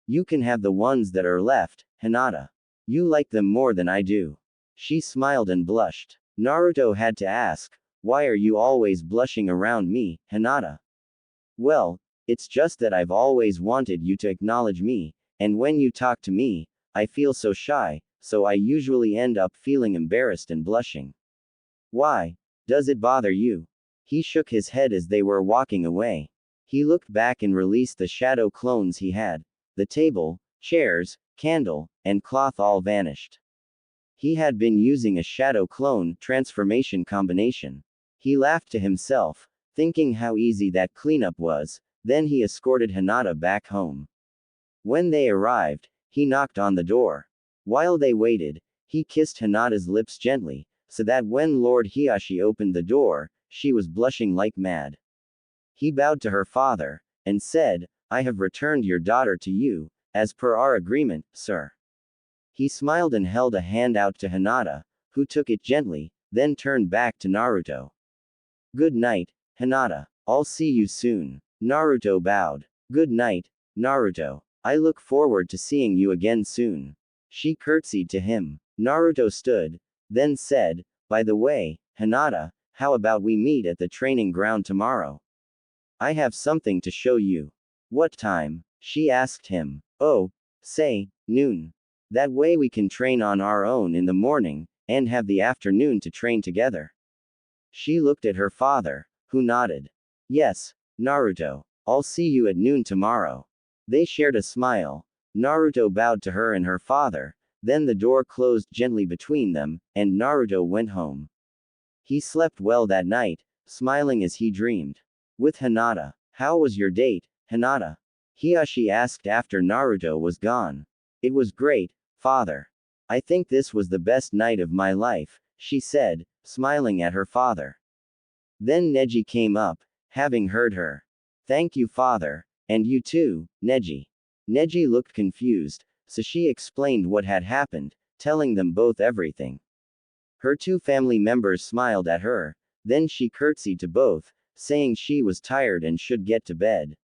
You can have the ones that are left, Hinata. You like them more than I do. She smiled and blushed. Naruto had to ask, why are you always blushing around me, Hinata? Well, it's just that I've always wanted you to acknowledge me, and when you talk to me, I feel so shy, so I usually end up feeling embarrassed and blushing. Why? Does it bother you? He shook his head as they were walking away. He looked back and released the shadow clones he had. The table, chairs, candle, and cloth all vanished. He had been using a shadow clone transformation combination. He laughed to himself, thinking how easy that cleanup was, then he escorted Hinata back home. When they arrived, he knocked on the door. While they waited, he kissed Hinata's lips gently, so that when Lord Hiashi opened the door, she was blushing like mad. He bowed to her father, and said, I have returned your daughter to you, as per our agreement, sir. He smiled and held a hand out to Hinata, who took it gently, then turned back to Naruto. Good night, Hinata. I'll see you soon. Naruto bowed. Good night, Naruto. I look forward to seeing you again soon. She curtsied to him. Naruto stood, then said, by the way, Hinata, how about we meet at the training ground tomorrow? I have something to show you. What time? She asked him. Oh, say, noon. That way we can train on our own in the morning, and have the afternoon to train together. She looked at her father, who nodded. Yes, Naruto. I'll see you at noon tomorrow. They shared a smile. Naruto bowed to her and her father, then the door closed gently between them, and Naruto went home. He slept well that night, smiling as he dreamed. With Hinata. How was your date, Hinata? Hiashi asked after Naruto was gone. It was great, father. I think this was the best night of my life, she said, smiling at her father. Then Neji came up, having heard her. Thank you, father. And you too, Neji. Neji looked confused, so she explained what had happened, telling them both everything. Her 2 family members smiled at her, then she curtsied to both, saying she was tired and should get to bed.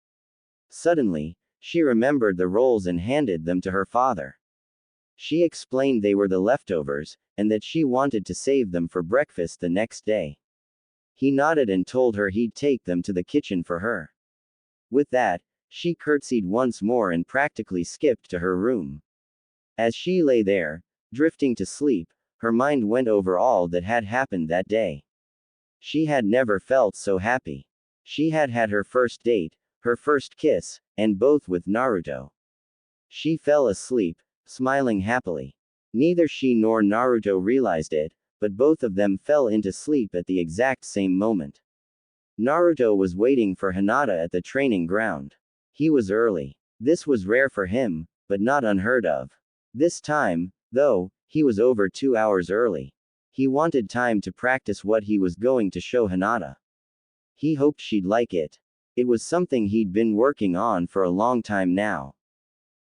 Suddenly, she remembered the rolls and handed them to her father. She explained they were the leftovers, and that she wanted to save them for breakfast the next day. He nodded and told her he'd take them to the kitchen for her. With that, she curtsied once more and practically skipped to her room. As she lay there, drifting to sleep, her mind went over all that had happened that day. She had never felt so happy. She had had her first date, her first kiss, and both with Naruto. She fell asleep, smiling happily. Neither she nor Naruto realized it, but both of them fell into sleep at the exact same moment. Naruto was waiting for Hinata at the training ground. He was early. This was rare for him, but not unheard of. This time, though, he was over 2 hours early. He wanted time to practice what he was going to show Hinata. He hoped she'd like it. It was something he'd been working on for a long time now.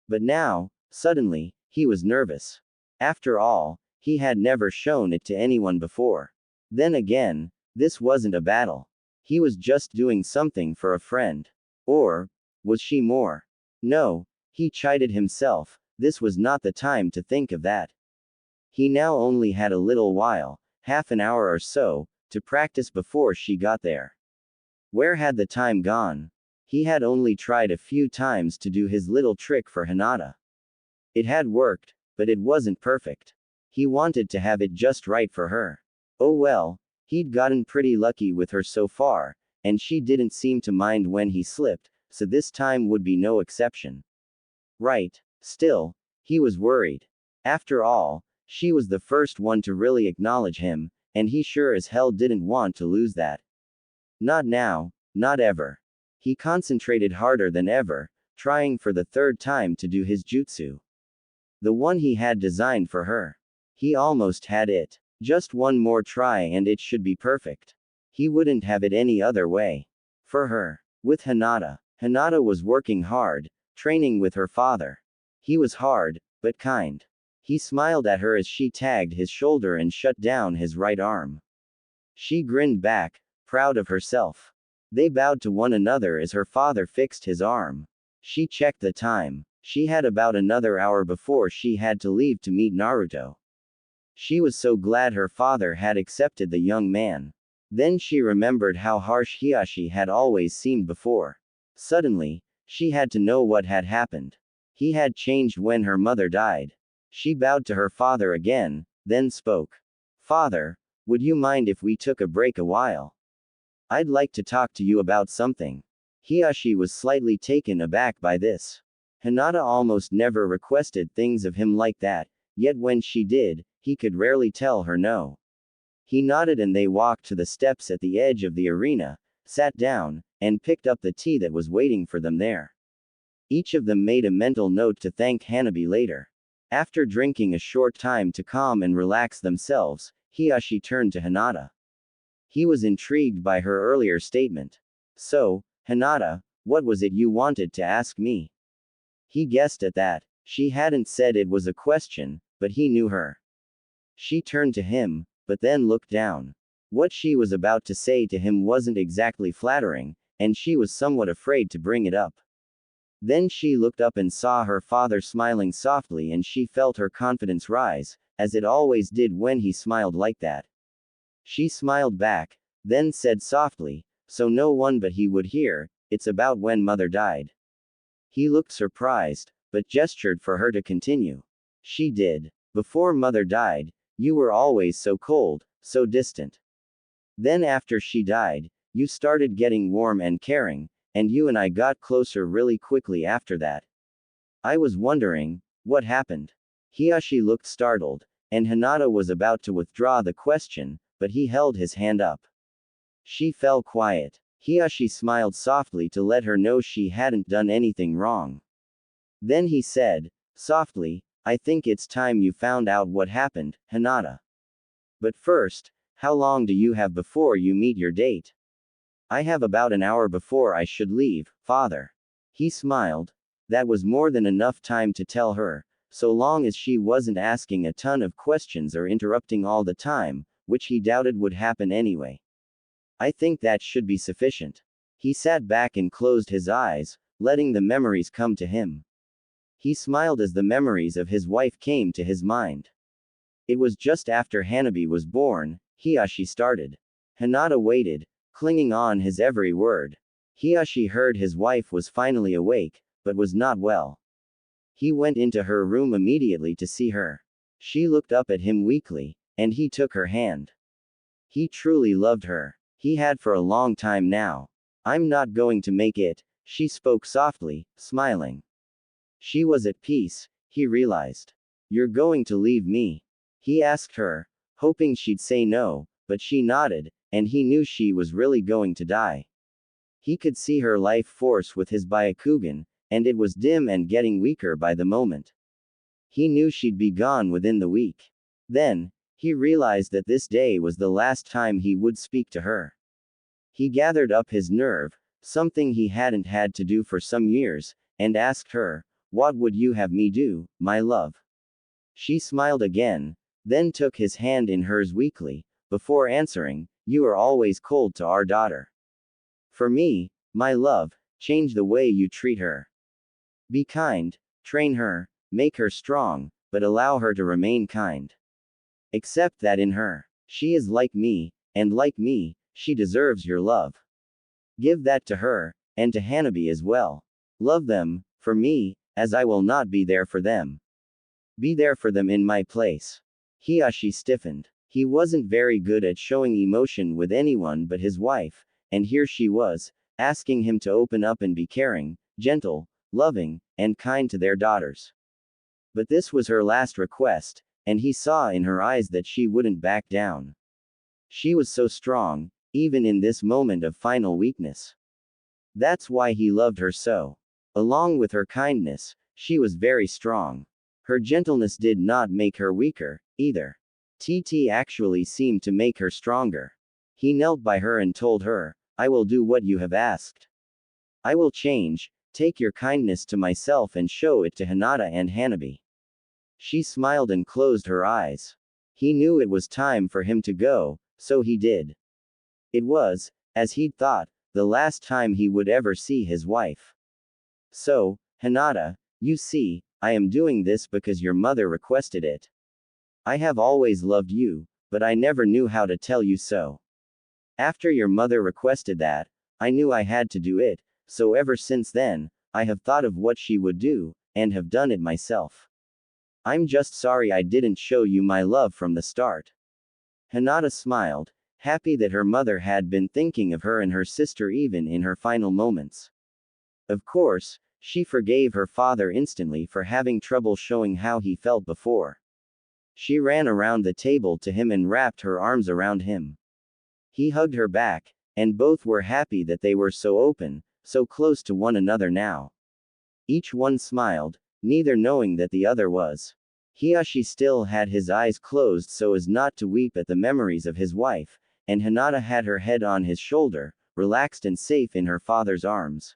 But now, suddenly, he was nervous. After all, he had never shown it to anyone before. Then again, this wasn't a battle. He was just doing something for a friend. Or, was she more? No, he chided himself, this was not the time to think of that. He now only had a little while, half an hour or so, to practice before she got there. Where had the time gone? He had only tried a few times to do his little trick for Hinata. It had worked, but it wasn't perfect. He wanted to have it just right for her. Oh well, he'd gotten pretty lucky with her so far, and she didn't seem to mind when he slipped, so this time would be no exception. Right. Still, he was worried. After all, she was the first one to really acknowledge him, and he sure as hell didn't want to lose that. Not now, not ever. He concentrated harder than ever, trying for the 3rd time to do his jutsu. The one he had designed for her. He almost had it. Just one more try and it should be perfect. He wouldn't have it any other way. For her. With Hinata. Hinata was working hard, training with her father. He was hard, but kind. He smiled at her as she tagged his shoulder and shut down his right arm. She grinned back, proud of herself. They bowed to one another as her father fixed his arm. She checked the time. She had about another hour before she had to leave to meet Naruto. She was so glad her father had accepted the young man. Then she remembered how harsh Hiashi had always seemed before. Suddenly, she had to know what had happened. He had changed when her mother died. She bowed to her father again, then spoke. Father, would you mind if we took a break a while? I'd like to talk to you about something. Hiashi was slightly taken aback by this. Hinata almost never requested things of him like that, yet when she did, he could rarely tell her no. He nodded and they walked to the steps at the edge of the arena, sat down, and picked up the tea that was waiting for them there. Each of them made a mental note to thank Hanabi later. After drinking a short time to calm and relax themselves, Hiashi turned to Hinata. He was intrigued by her earlier statement. So, Hinata, what was it you wanted to ask me? He guessed at that. She hadn't said it was a question, but he knew her. She turned to him, but then looked down. What she was about to say to him wasn't exactly flattering, and she was somewhat afraid to bring it up. Then she looked up and saw her father smiling softly and she felt her confidence rise, as it always did when he smiled like that. She smiled back, then said softly, so no one but he would hear, it's about when mother died. He looked surprised, but gestured for her to continue. She did. Before mother died, you were always so cold, so distant. Then after she died, you started getting warm and caring, and you and I got closer really quickly after that. I was wondering, what happened? Hiashi looked startled, and Hinata was about to withdraw the question, but he held his hand up. She fell quiet. Hiashi smiled softly to let her know she hadn't done anything wrong. Then he said, softly, I think it's time you found out what happened, Hinata. But first, how long do you have before you meet your date? I have about an hour before I should leave, father. He smiled. That was more than enough time to tell her, so long as she wasn't asking a ton of questions or interrupting all the time, which he doubted would happen anyway. I think that should be sufficient. He sat back and closed his eyes, letting the memories come to him. He smiled as the memories of his wife came to his mind. It was just after Hanabi was born, Hiashi started. Hinata waited, clinging on his every word. Hiashi heard his wife was finally awake, but was not well. He went into her room immediately to see her. She looked up at him weakly, and he took her hand. He truly loved her. He had for a long time now. I'm not going to make it, she spoke softly, smiling. She was at peace, he realized. You're going to leave me? He asked her, hoping she'd say no, but she nodded, and he knew she was really going to die. He could see her life force with his Byakugan, and it was dim and getting weaker by the moment. He knew she'd be gone within the week. Then, he realized that this day was the last time he would speak to her. He gathered up his nerve, something he hadn't had to do for some years, and asked her, what would you have me do, my love? She smiled again, then took his hand in hers weakly, before answering, you are always cold to our daughter. For me, my love, change the way you treat her. Be kind, train her, make her strong, but allow her to remain kind. Accept that in her. She is like me, and like me, she deserves your love. Give that to her, and to Hanabi as well. Love them, for me, as I will not be there for them. Be there for them in my place. Hiashi stiffened. He wasn't very good at showing emotion with anyone but his wife, and here she was, asking him to open up and be caring, gentle, loving, and kind to their daughters. But this was her last request, and he saw in her eyes that she wouldn't back down. She was so strong, even in this moment of final weakness. That's why he loved her so. Along with her kindness, she was very strong. Her gentleness did not make her weaker, either. TT actually seemed to make her stronger. He knelt by her and told her, I will do what you have asked. I will change, take your kindness to myself and show it to Hinata and Hanabi. She smiled and closed her eyes. He knew it was time for him to go, so he did. It was, as he'd thought, the last time he would ever see his wife. So, Hinata, you see, I am doing this because your mother requested it. I have always loved you, but I never knew how to tell you so. After your mother requested that, I knew I had to do it, so ever since then, I have thought of what she would do, and have done it myself. I'm just sorry I didn't show you my love from the start. Hinata smiled, happy that her mother had been thinking of her and her sister even in her final moments. Of course, she forgave her father instantly for having trouble showing how he felt before. She ran around the table to him and wrapped her arms around him. He hugged her back, and both were happy that they were so open, so close to one another now. Each one smiled, neither knowing that the other was. Hiyashi still had his eyes closed so as not to weep at the memories of his wife, and Hinata had her head on his shoulder, relaxed and safe in her father's arms.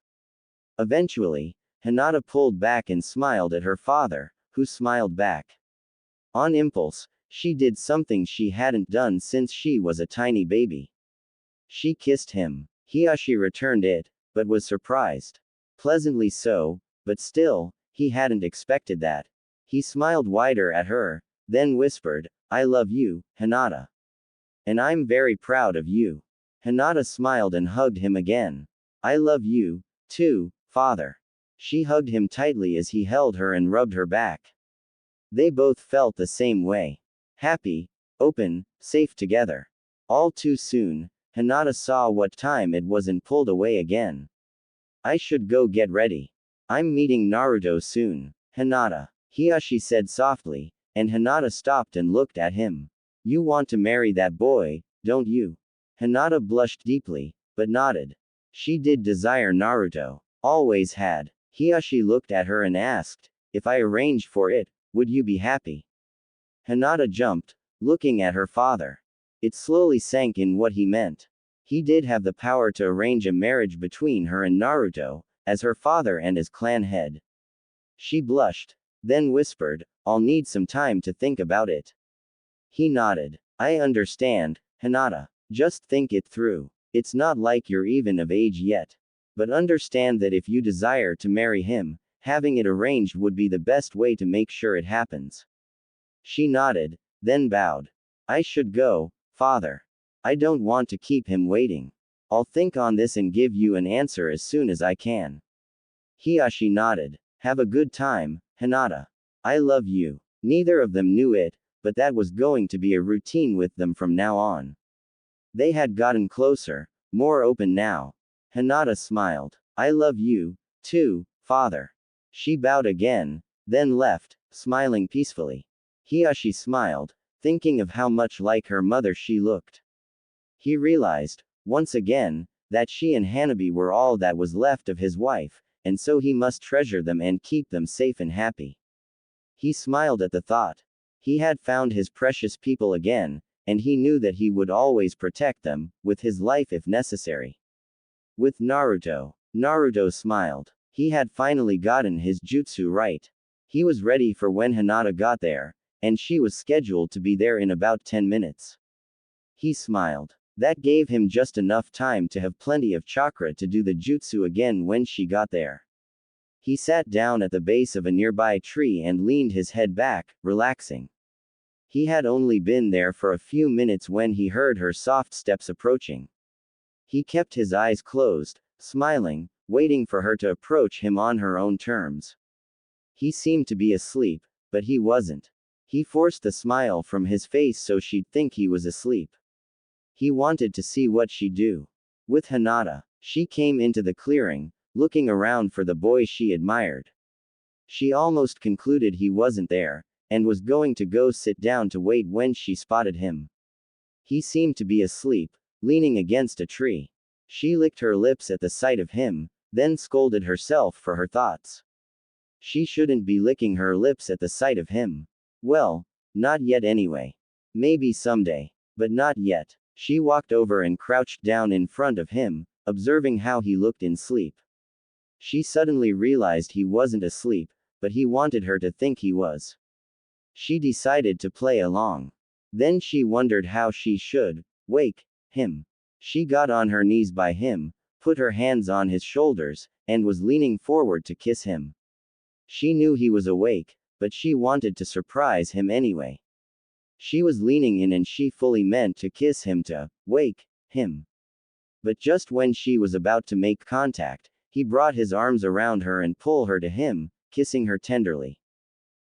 Eventually, Hinata pulled back and smiled at her father, who smiled back. On impulse, she did something she hadn't done since she was a tiny baby. She kissed him. Hiyashi returned it, but was surprised. Pleasantly so, but still, he hadn't expected that. He smiled wider at her, then whispered, I love you, Hinata. And I'm very proud of you. Hinata smiled and hugged him again. I love you, too, father. She hugged him tightly as he held her and rubbed her back. They both felt the same way. Happy, open, safe together. All too soon, Hinata saw what time it was and pulled away again. I should go get ready. I'm meeting Naruto soon. Hinata. Hiyashi said softly, and Hinata stopped and looked at him. You want to marry that boy, don't you? Hinata blushed deeply, but nodded. She did desire Naruto. Always had. Hiyashi looked at her and asked, if I arranged for it, would you be happy? Hinata jumped, looking at her father. It slowly sank in what he meant. He did have the power to arrange a marriage between her and Naruto, as her father and as clan head. She blushed, then whispered, I'll need some time to think about it. He nodded. I understand, Hinata. Just think it through. It's not like you're even of age yet. But understand that if you desire to marry him, having it arranged would be the best way to make sure it happens. She nodded, then bowed. I should go, father. I don't want to keep him waiting. I'll think on this and give you an answer as soon as I can. Hiyashi nodded. Have a good time, Hinata. I love you. Neither of them knew it, but that was going to be a routine with them from now on. They had gotten closer, more open now. Hinata smiled. I love you, too, father. She bowed again, then left, smiling peacefully. Hiyashi smiled, thinking of how much like her mother she looked. He realized, once again, that she and Hanabi were all that was left of his wife, and so he must treasure them and keep them safe and happy. He smiled at the thought. He had found his precious people again, and he knew that he would always protect them, with his life if necessary. With Naruto. Naruto smiled. He had finally gotten his jutsu right. He was ready for when Hinata got there, and she was scheduled to be there in about 10 minutes. He smiled. That gave him just enough time to have plenty of chakra to do the jutsu again when she got there. He sat down at the base of a nearby tree and leaned his head back, relaxing. He had only been there for a few minutes when he heard her soft steps approaching. He kept his eyes closed, smiling, waiting for her to approach him on her own terms. He seemed to be asleep, but he wasn't. He forced the smile from his face so she'd think he was asleep. He wanted to see what she'd do. With Hinata, she came into the clearing, looking around for the boy she admired. She almost concluded he wasn't there, and was going to go sit down to wait when she spotted him. He seemed to be asleep, leaning against a tree. She licked her lips at the sight of him, then scolded herself for her thoughts. She shouldn't be licking her lips at the sight of him. Well, not yet anyway. Maybe someday. But not yet. She walked over and crouched down in front of him, observing how he looked in sleep. She suddenly realized he wasn't asleep, but he wanted her to think he was. She decided to play along. Then she wondered how she should wake him. She got on her knees by him, put her hands on his shoulders, and was leaning forward to kiss him. She knew he was awake, but she wanted to surprise him anyway. She was leaning in and she fully meant to kiss him to wake him. But just when she was about to make contact, he brought his arms around her and pulled her to him, kissing her tenderly.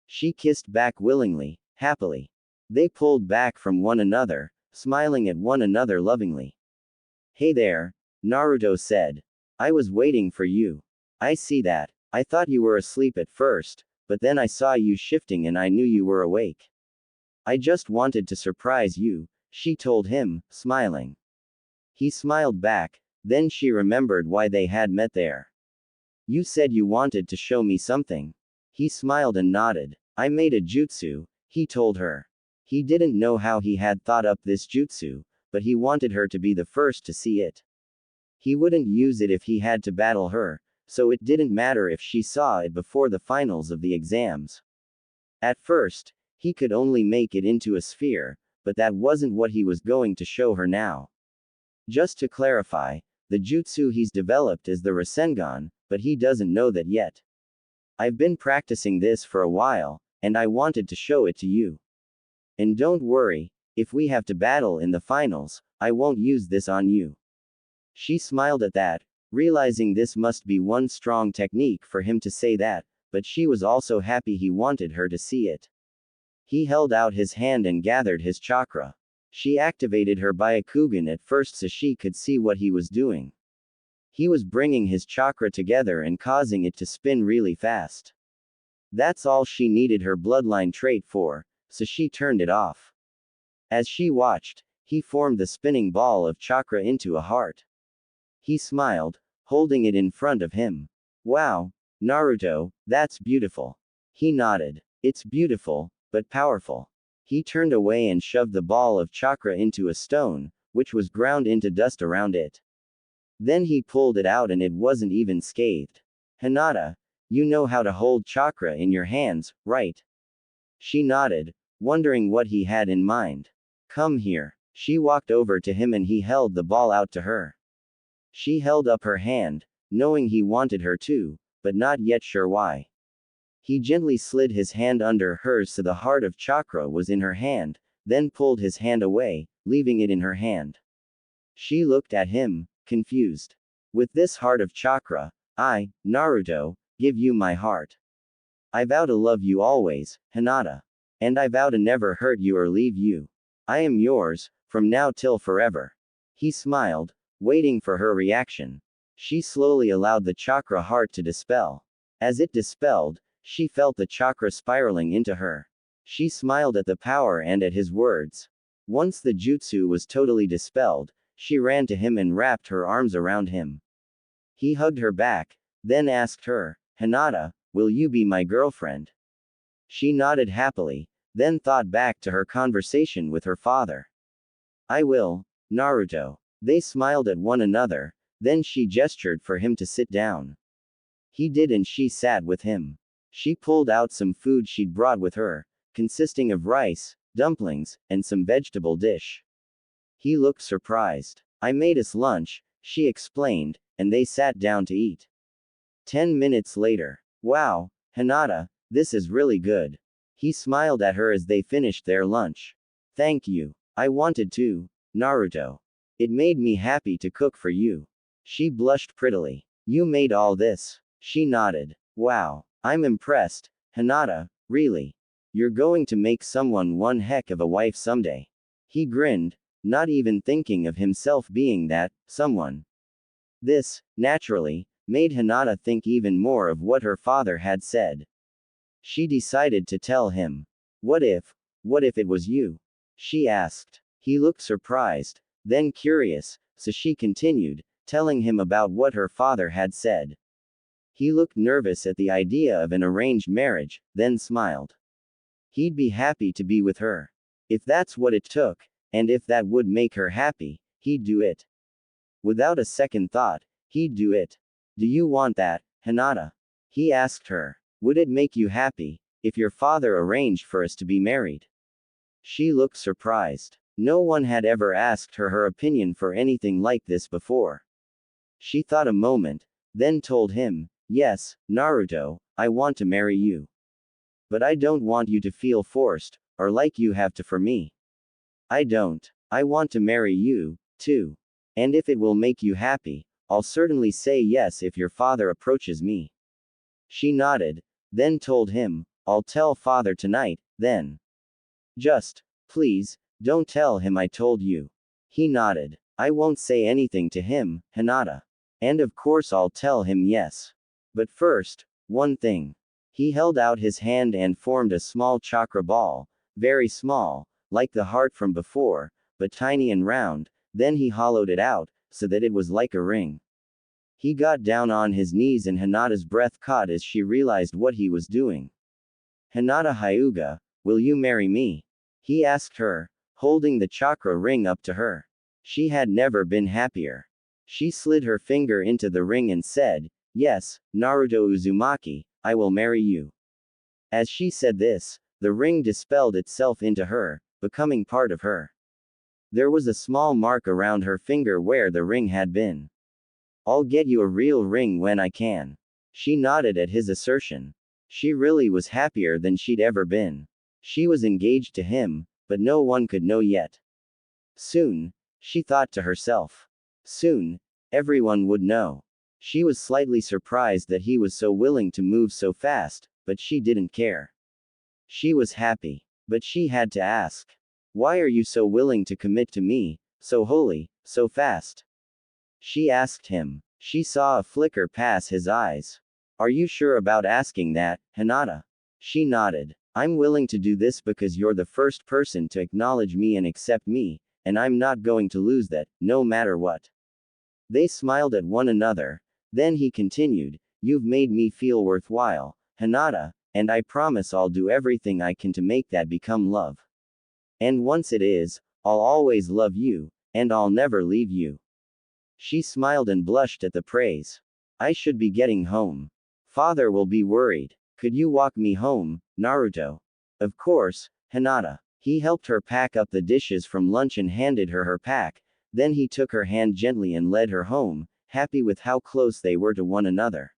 She kissed back willingly, happily. They pulled back from one another, smiling at one another lovingly. "Hey there," Naruto said. "I was waiting for you. I see that. I thought you were asleep at first, but then I saw you shifting and I knew you were awake. I just wanted to surprise you," she told him, smiling. He smiled back, then she remembered why they had met there. "You said you wanted to show me something." He smiled and nodded. "I made a jutsu," he told her. He didn't know how he had thought up this jutsu, but he wanted her to be the first to see it. He wouldn't use it if he had to battle her, so it didn't matter if she saw it before the finals of the exams. At first, he could only make it into a sphere, but that wasn't what he was going to show her now. Just to clarify, the jutsu he's developed is the Rasengan, but he doesn't know that yet. "I've been practicing this for a while, and I wanted to show it to you. And don't worry, if we have to battle in the finals, I won't use this on you." She smiled at that, realizing this must be one strong technique for him to say that, but she was also happy he wanted her to see it. He held out his hand and gathered his chakra. She activated her Byakugan at first so she could see what he was doing. He was bringing his chakra together and causing it to spin really fast. That's all she needed her bloodline trait for, so she turned it off. As she watched, he formed the spinning ball of chakra into a heart. He smiled, holding it in front of him. "Wow, Naruto, that's beautiful." He nodded. "It's beautiful, but powerful." He turned away and shoved the ball of chakra into a stone, which was ground into dust around it. Then he pulled it out and it wasn't even scathed. "Hinata, you know how to hold chakra in your hands, right?" She nodded, wondering what he had in mind. "Come here." She walked over to him and he held the ball out to her. She held up her hand, knowing he wanted her to, but not yet sure why. He gently slid his hand under hers so the heart of chakra was in her hand, then pulled his hand away, leaving it in her hand. She looked at him, confused. "With this heart of chakra, I, Naruto, give you my heart. I vow to love you always, Hinata. And I vow to never hurt you or leave you. I am yours, from now till forever." He smiled, waiting for her reaction. She slowly allowed the chakra heart to dispel. As it dispelled, she felt the chakra spiraling into her. She smiled at the power and at his words. Once the jutsu was totally dispelled, she ran to him and wrapped her arms around him. He hugged her back, then asked her, "Hinata, will you be my girlfriend?" She nodded happily, then thought back to her conversation with her father. "I will, Naruto." They smiled at one another, then she gestured for him to sit down. He did and she sat with him. She pulled out some food she'd brought with her, consisting of rice, dumplings, and some vegetable dish. He looked surprised. "I made us lunch," she explained, and they sat down to eat. 10 minutes later. "Wow, Hinata, this is really good." He smiled at her as they finished their lunch. "Thank you. I wanted to, Naruto. It made me happy to cook for you." She blushed prettily. "You made all this?" She nodded. "Wow. I'm impressed, Hinata, really. You're going to make someone one heck of a wife someday." He grinned, not even thinking of himself being that someone. This, naturally, made Hinata think even more of what her father had said. She decided to tell him. What if it was you?" she asked. He looked surprised, then curious, so she continued, telling him about what her father had said. He looked nervous at the idea of an arranged marriage, then smiled. He'd be happy to be with her. If that's what it took, and if that would make her happy, he'd do it. Without a second thought, he'd do it. Do you want that, Hinata? He asked her. Would it make you happy if your father arranged for us to be married? She looked surprised. No one had ever asked her opinion for anything like this before. She thought a moment, then told him, Yes, Naruto, I want to marry you. But I don't want you to feel forced, or like you have to for me. I don't. I want to marry you, too. And if it will make you happy, I'll certainly say yes if your father approaches me. She nodded, then told him, I'll tell father tonight, then. Just, please, don't tell him I told you. He nodded. I won't say anything to him, Hinata. And of course I'll tell him yes. But first, one thing. He held out his hand and formed a small chakra ball, very small, like the heart from before, but tiny and round, then he hollowed it out, so that it was like a ring. He got down on his knees and Hinata's breath caught as she realized what he was doing. Hinata Hyuga, will you marry me? He asked her, holding the chakra ring up to her. She had never been happier. She slid her finger into the ring and said, Yes, Naruto Uzumaki, I will marry you. As she said this, the ring dispelled itself into her, becoming part of her. There was a small mark around her finger where the ring had been. I'll get you a real ring when I can. She nodded at his assertion. She really was happier than she'd ever been. She was engaged to him, but no one could know yet. Soon, she thought to herself. Soon, everyone would know. She was slightly surprised that he was so willing to move so fast, but she didn't care. She was happy. But she had to ask. Why are you so willing to commit to me, so wholly, so fast? She asked him. She saw a flicker pass his eyes. Are you sure about asking that, Hinata? She nodded. I'm willing to do this because you're the first person to acknowledge me and accept me, and I'm not going to lose that, no matter what. They smiled at one another. Then he continued, You've made me feel worthwhile, Hinata, and I promise I'll do everything I can to make that become love. And once it is, I'll always love you, and I'll never leave you. She smiled and blushed at the praise. I should be getting home. Father will be worried. Could you walk me home, Naruto? Of course, Hinata. He helped her pack up the dishes from lunch and handed her her pack, then he took her hand gently and led her home, happy with how close they were to one another.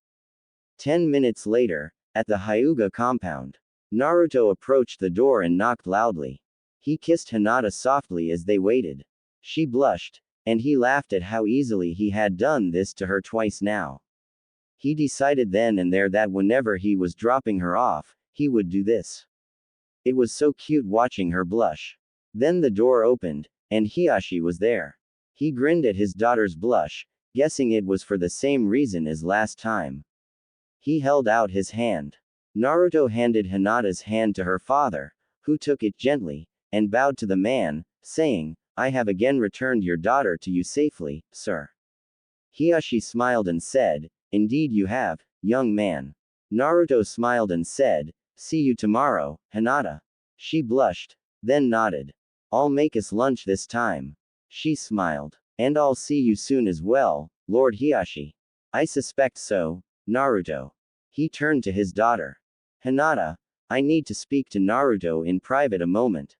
10 minutes later, at the Hyuga compound, Naruto approached the door and knocked loudly. He kissed Hinata softly as they waited. She blushed, and he laughed at how easily he had done this to her twice now. He decided then and there that whenever he was dropping her off, he would do this. It was so cute watching her blush. Then the door opened, and Hiashi was there. He grinned at his daughter's blush, guessing it was for the same reason as last time. He held out his hand. Naruto handed Hinata's hand to her father, who took it gently, and bowed to the man, saying, I have again returned your daughter to you safely, sir. Hiashi smiled and said, Indeed you have, young man. Naruto smiled and said, See you tomorrow, Hinata. She blushed, then nodded. I'll make us lunch this time. She smiled. And I'll see you soon as well, Lord Hiashi. I suspect so, Naruto. He turned to his daughter. Hinata, I need to speak to Naruto in private a moment.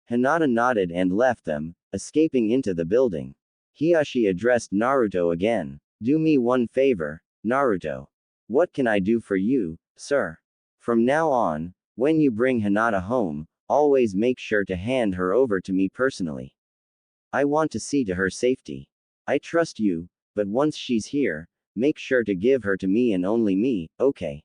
Hinata nodded and left them, escaping into the building. Hiashi addressed Naruto again. Do me one favor, Naruto. What can I do for you, sir? From now on, when you bring Hinata home, always make sure to hand her over to me personally. I want to see to her safety. I trust you, but once she's here, make sure to give her to me and only me, okay?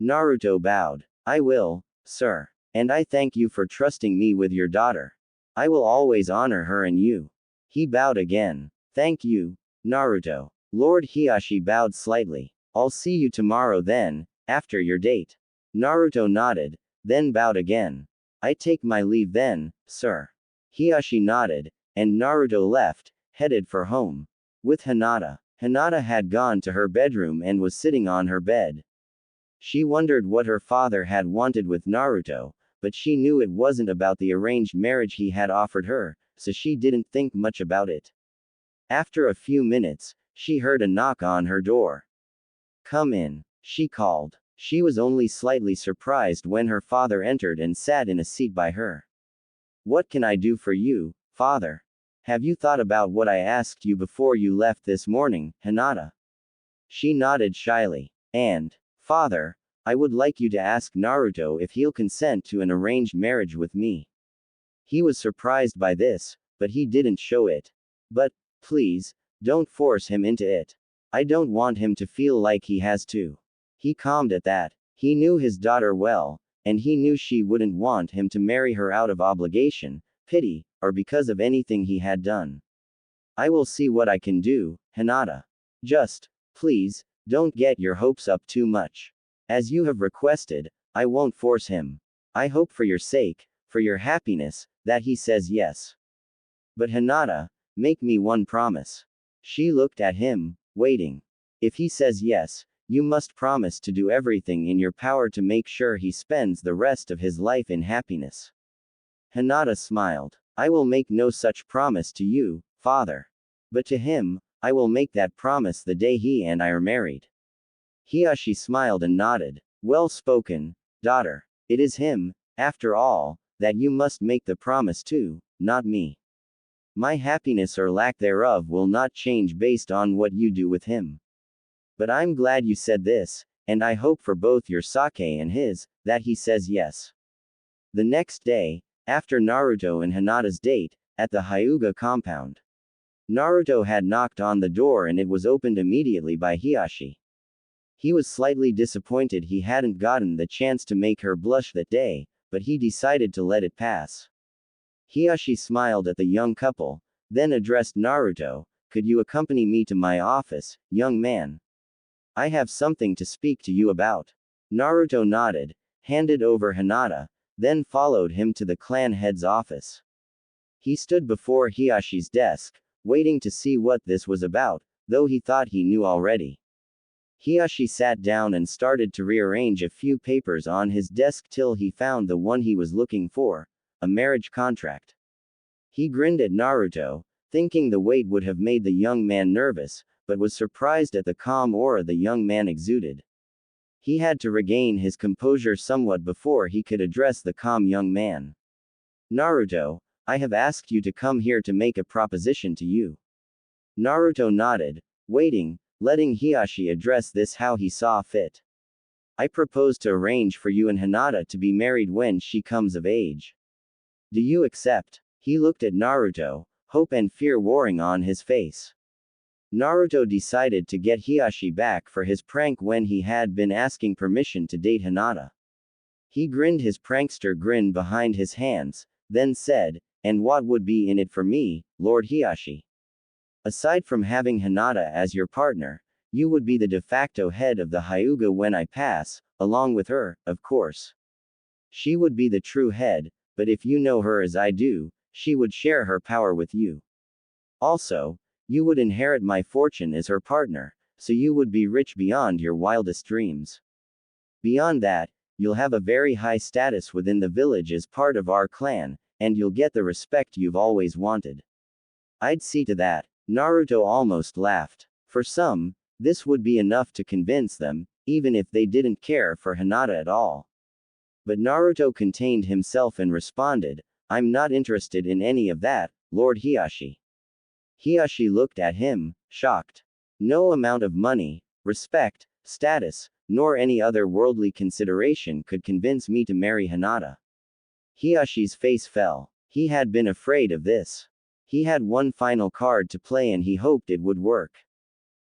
Naruto bowed. I will, sir. And I thank you for trusting me with your daughter. I will always honor her and you. He bowed again. Thank you, Naruto. Lord Hiashi bowed slightly. I'll see you tomorrow then, after your date. Naruto nodded, then bowed again. I take my leave then, sir. Hiashi nodded, and Naruto left, headed for home. With Hinata. Hinata had gone to her bedroom and was sitting on her bed. She wondered what her father had wanted with Naruto, but she knew it wasn't about the arranged marriage he had offered her, so she didn't think much about it. After a few minutes, she heard a knock on her door. "Come in," she called. She was only slightly surprised when her father entered and sat in a seat by her. "What can I do for you, father? Have you thought about what I asked you before you left this morning, Hinata?" She nodded shyly. "And, father, I would like you to ask Naruto if he'll consent to an arranged marriage with me." He was surprised by this, but he didn't show it. "But, please, don't force him into it. I don't want him to feel like he has to." He calmed at that. He knew his daughter well, and he knew she wouldn't want him to marry her out of obligation, pity, or because of anything he had done. "I will see what I can do, Hinata. Just, please, don't get your hopes up too much. As you have requested, I won't force him. I hope for your sake, for your happiness, that he says yes. But Hinata, make me one promise." She looked at him, waiting. "If he says yes, you must promise to do everything in your power to make sure he spends the rest of his life in happiness." Hinata smiled. "I will make no such promise to you, father. But to him, I will make that promise the day he and I are married." Hiyashi smiled and nodded. "Well spoken, daughter. It is him, after all, that you must make the promise to, not me. My happiness or lack thereof will not change based on what you do with him. But I'm glad you said this, and I hope for both your sake and his, that he says yes." The next day, after Naruto and Hinata's date, at the Hyuga compound, Naruto had knocked on the door and it was opened immediately by Hiyashi. He was slightly disappointed he hadn't gotten the chance to make her blush that day, but he decided to let it pass. Hiyashi smiled at the young couple, then addressed Naruto. "Could you accompany me to my office, young man? I have something to speak to you about." Naruto nodded, handed over Hinata, then followed him to the clan head's office. He stood before Hiyashi's desk, waiting to see what this was about, though he thought he knew already. Hiyashi sat down and started to rearrange a few papers on his desk till he found the one he was looking for, a marriage contract. He grinned at Naruto, thinking the weight would have made the young man nervous, but was surprised at the calm aura the young man exuded. He had to regain his composure somewhat before he could address the calm young man. "Naruto, I have asked you to come here to make a proposition to you." Naruto nodded, waiting, letting Hiyashi address this how he saw fit. "I propose to arrange for you and Hinata to be married when she comes of age. Do you accept?" He looked at Naruto, hope and fear warring on his face. Naruto decided to get Hiyashi back for his prank when he had been asking permission to date Hinata. He grinned his prankster grin behind his hands, then said, "And what would be in it for me, Lord Hiyashi? Aside from having Hinata as your partner, you would be the de facto head of the Hyuga when I pass, along with her, of course. She would be the true head, but if you know her as I do, she would share her power with you. Also, you would inherit my fortune as her partner, so you would be rich beyond your wildest dreams. Beyond that, you'll have a very high status within the village as part of our clan, and you'll get the respect you've always wanted." "I'd see to that." Naruto almost laughed. For some, this would be enough to convince them, even if they didn't care for Hinata at all. But Naruto contained himself and responded, "I'm not interested in any of that, Lord Hiyashi." Hiyashi looked at him, shocked. "No amount of money, respect, status, nor any other worldly consideration could convince me to marry Hinata." Hiyashi's face fell. He had been afraid of this. He had one final card to play and he hoped it would work.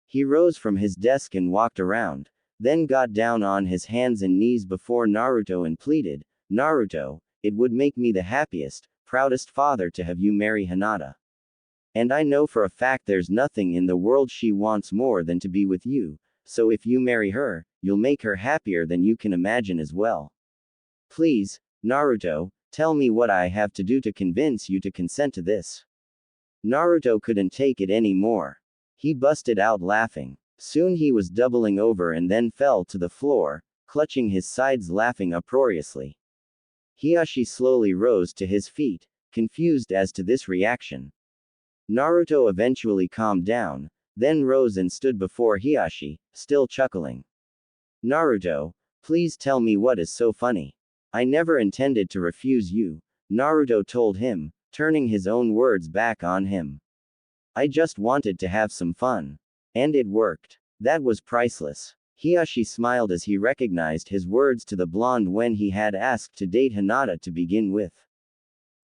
He rose from his desk and walked around, then got down on his hands and knees before Naruto and pleaded, "Naruto, it would make me the happiest, proudest father to have you marry Hinata. And I know for a fact there's nothing in the world she wants more than to be with you, so if you marry her, you'll make her happier than you can imagine as well. Please, Naruto, tell me what I have to do to convince you to consent to this." Naruto couldn't take it any more. He busted out laughing. Soon he was doubling over and then fell to the floor, clutching his sides laughing uproariously. Hiyashi slowly rose to his feet, confused as to this reaction. Naruto eventually calmed down, then rose and stood before Hiashi, still chuckling. Naruto, please tell me what is so funny. I never intended to refuse you, Naruto told him, turning his own words back on him. I just wanted to have some fun. And it worked. That was priceless. Hiashi smiled as he recognized his words to the blonde when he had asked to date Hinata to begin with.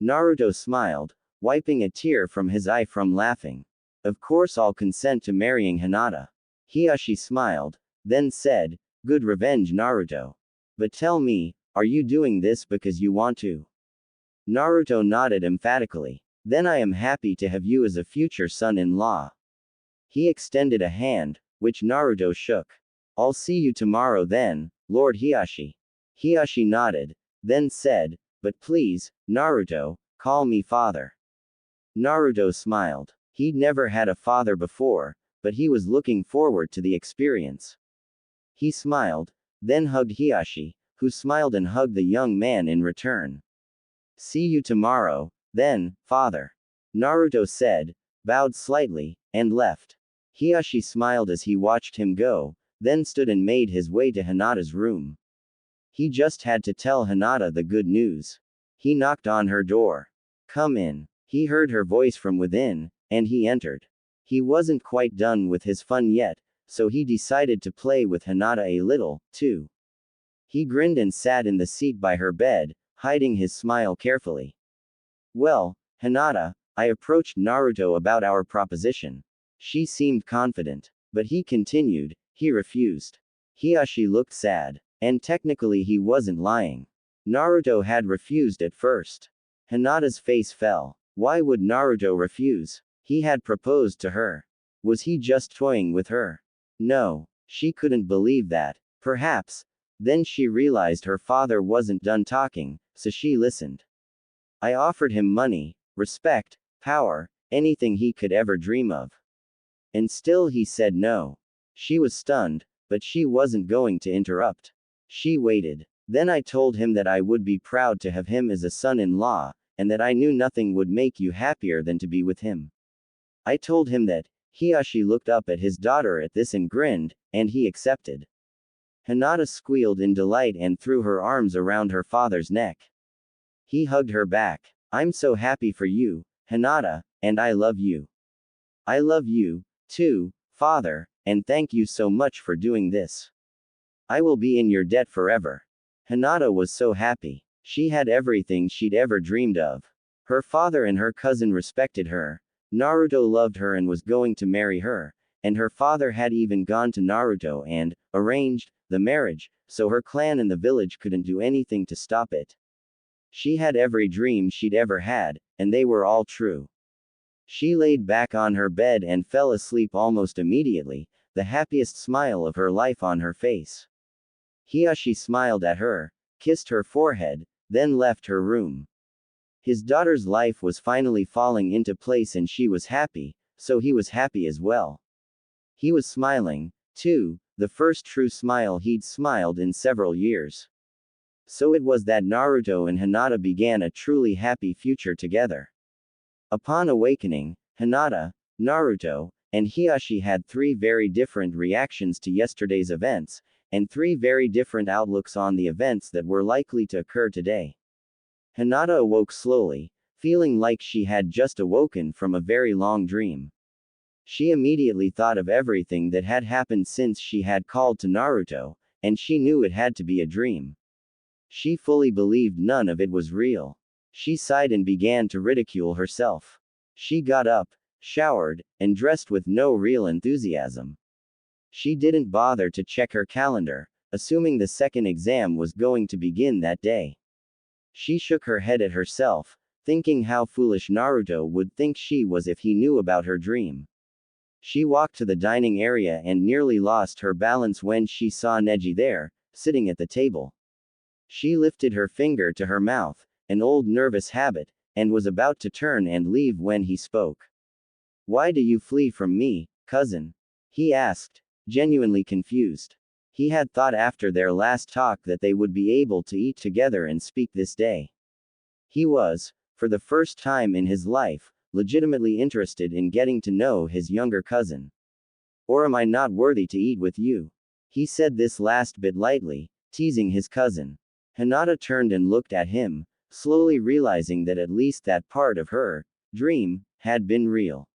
Naruto smiled, wiping a tear from his eye from laughing. Of course I'll consent to marrying Hinata. Hiashi smiled, then said, good revenge Naruto. But tell me, are you doing this because you want to? Naruto nodded emphatically. Then I am happy to have you as a future son-in-law. He extended a hand, which Naruto shook. I'll see you tomorrow then, Lord Hiashi. Hiashi nodded, then said, but please, Naruto, call me father. Naruto smiled. He'd never had a father before, but he was looking forward to the experience. He smiled, then hugged Hiashi, who smiled and hugged the young man in return. See you tomorrow, then, father. Naruto said, bowed slightly, and left. Hiashi smiled as he watched him go, then stood and made his way to Hinata's room. He just had to tell Hinata the good news. He knocked on her door. Come in. He heard her voice from within, and he entered. He wasn't quite done with his fun yet, so he decided to play with Hinata a little, too. He grinned and sat in the seat by her bed, hiding his smile carefully. Well, Hinata, I approached Naruto about our proposition. She seemed confident. But he continued, he refused. Hiashi looked sad. And technically he wasn't lying. Naruto had refused at first. Hinata's face fell. Why would Naruto refuse? He had proposed to her. Was he just toying with her? No. She couldn't believe that. Perhaps. Then she realized her father wasn't done talking, so she listened. I offered him money, respect, power, anything he could ever dream of. And still he said no. She was stunned, but she wasn't going to interrupt. She waited. Then I told him that I would be proud to have him as a son-in-law, and that I knew nothing would make you happier than to be with him. I told him that. Hiashi looked up at his daughter at this and grinned, and he accepted. Hinata squealed in delight and threw her arms around her father's neck. He hugged her back. I'm so happy for you, Hinata, and I love you. I love you, too, father, and thank you so much for doing this. I will be in your debt forever. Hinata was so happy. She had everything she'd ever dreamed of. Her father and her cousin respected her. Naruto loved her and was going to marry her, and her father had even gone to Naruto and arranged the marriage, so her clan and the village couldn't do anything to stop it. She had every dream she'd ever had, and they were all true. She laid back on her bed and fell asleep almost immediately, the happiest smile of her life on her face. Hiashi smiled at her, kissed her forehead, then left her room. His daughter's life was finally falling into place and she was happy, so he was happy as well. He was smiling, too, the first true smile he'd smiled in several years. So it was that Naruto and Hinata began a truly happy future together. Upon awakening, Hinata, Naruto, and Hiashi had three very different reactions to yesterday's events, and three very different outlooks on the events that were likely to occur today. Hinata awoke slowly, feeling like she had just awoken from a very long dream. She immediately thought of everything that had happened since she had called to Naruto, and she knew it had to be a dream. She fully believed none of it was real. She sighed and began to ridicule herself. She got up, showered, and dressed with no real enthusiasm. She didn't bother to check her calendar, assuming the second exam was going to begin that day. She shook her head at herself, thinking how foolish Naruto would think she was if he knew about her dream. She walked to the dining area and nearly lost her balance when she saw Neji there, sitting at the table. She lifted her finger to her mouth, an old nervous habit, and was about to turn and leave when he spoke. Why do you flee from me, cousin? He asked, genuinely confused. He had thought after their last talk that they would be able to eat together and speak this day. He was, for the first time in his life, legitimately interested in getting to know his younger cousin. Or am I not worthy to eat with you? He said this last bit lightly, teasing his cousin. Hinata turned and looked at him, slowly realizing that at least that part of her dream had been real.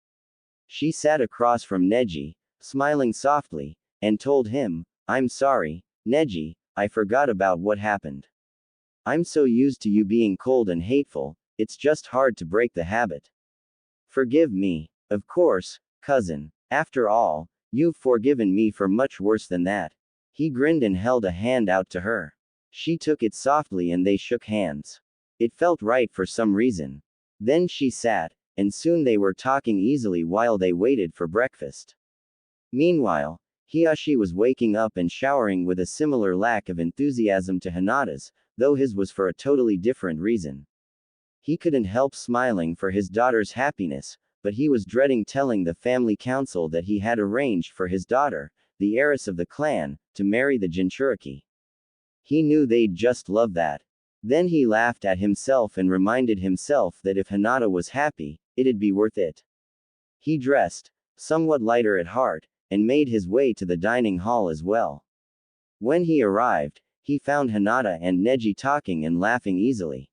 She sat across from Neji, smiling softly, and told him, I'm sorry, Neji, I forgot about what happened. I'm so used to you being cold and hateful, it's just hard to break the habit. Forgive me. Of course, cousin. After all, you've forgiven me for much worse than that. He grinned and held a hand out to her. She took it softly and they shook hands. It felt right for some reason. Then she sat, and soon they were talking easily while they waited for breakfast. Meanwhile, Hiyashi was waking up and showering with a similar lack of enthusiasm to Hinata's, though his was for a totally different reason. He couldn't help smiling for his daughter's happiness, but he was dreading telling the family council that he had arranged for his daughter, the heiress of the clan, to marry the Jinchuriki. He knew they'd just love that. Then he laughed at himself and reminded himself that if Hinata was happy, it'd be worth it. He dressed, somewhat lighter at heart, and made his way to the dining hall as well. When he arrived, he found Hinata and Neji talking and laughing easily.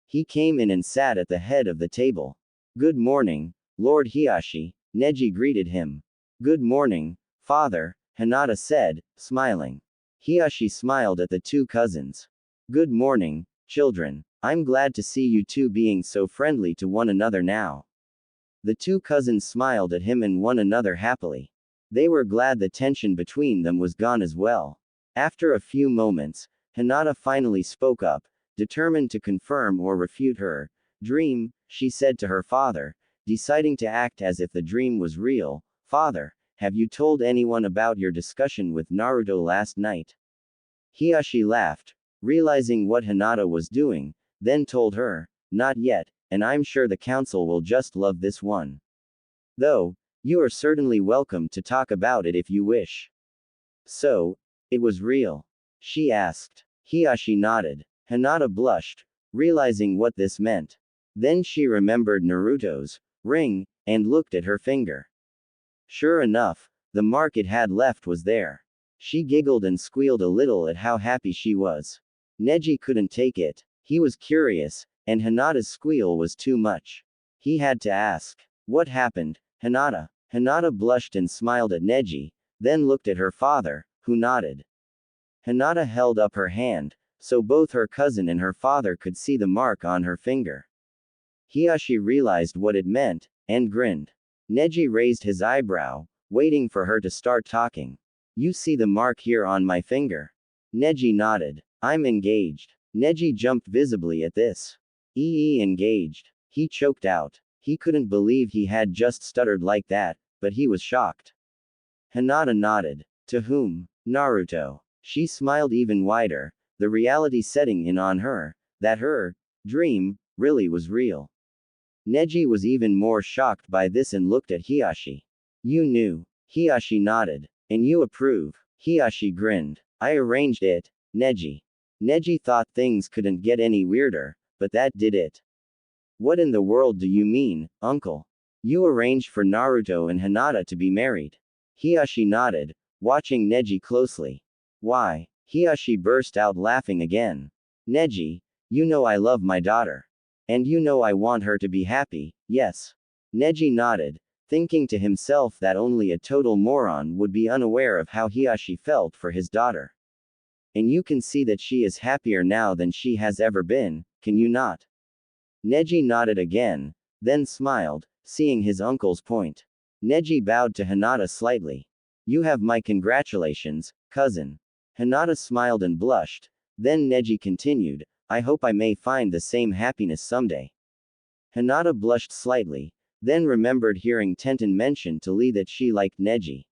He came in and sat at the head of the table. Good morning, Lord Hiyashi, Neji greeted him. Good morning, father, Hinata said, smiling. Hiyashi smiled at the two cousins. Good morning, children. I'm glad to see you two being so friendly to one another now. The two cousins smiled at him and one another happily. They were glad the tension between them was gone as well. After a few moments, Hinata finally spoke up, determined to confirm or refute her dream. She said to her father, deciding to act as if the dream was real. Father, have you told anyone about your discussion with Naruto last night? Hiyashi laughed, realizing what Hinata was doing, then told her, not yet, and I'm sure the council will just love this one. Though, you are certainly welcome to talk about it if you wish. So, it was real? She asked. Hiyashi nodded. Hinata blushed, realizing what this meant. Then she remembered Naruto's ring, and looked at her finger. Sure enough, the mark it had left was there. She giggled and squealed a little at how happy she was. Neji couldn't take it. He was curious, and Hinata's squeal was too much. He had to ask. What happened, Hinata? Hinata blushed and smiled at Neji, then looked at her father, who nodded. Hinata held up her hand, so both her cousin and her father could see the mark on her finger. Hiyashi realized what it meant, and grinned. Neji raised his eyebrow, waiting for her to start talking. You see the mark here on my finger? Neji nodded. I'm engaged. Neji jumped visibly at this. Engaged. He choked out. He couldn't believe he had just stuttered like that, but he was shocked. Hinata nodded. To whom? Naruto. She smiled even wider, the reality setting in on her, that her dream really was real. Neji was even more shocked by this and looked at Hiyashi. You knew. Hiyashi nodded. And you approve. Hiyashi grinned. I arranged it, Neji. Neji thought things couldn't get any weirder, but that did it. What in the world do you mean, uncle? You arranged for Naruto and Hinata to be married. Hiyashi nodded, watching Neji closely. Why? Hiyashi burst out laughing again. Neji, you know I love my daughter. And you know I want her to be happy, yes. Neji nodded, thinking to himself that only a total moron would be unaware of how Hiyashi felt for his daughter. And you can see that she is happier now than she has ever been, can you not? Neji nodded again, then smiled, seeing his uncle's point. Neji bowed to Hinata slightly. You have my congratulations, cousin. Hinata smiled and blushed, then Neji continued, I hope I may find the same happiness someday. Hinata blushed slightly, then remembered hearing Tenten mention to Lee that she liked Neji.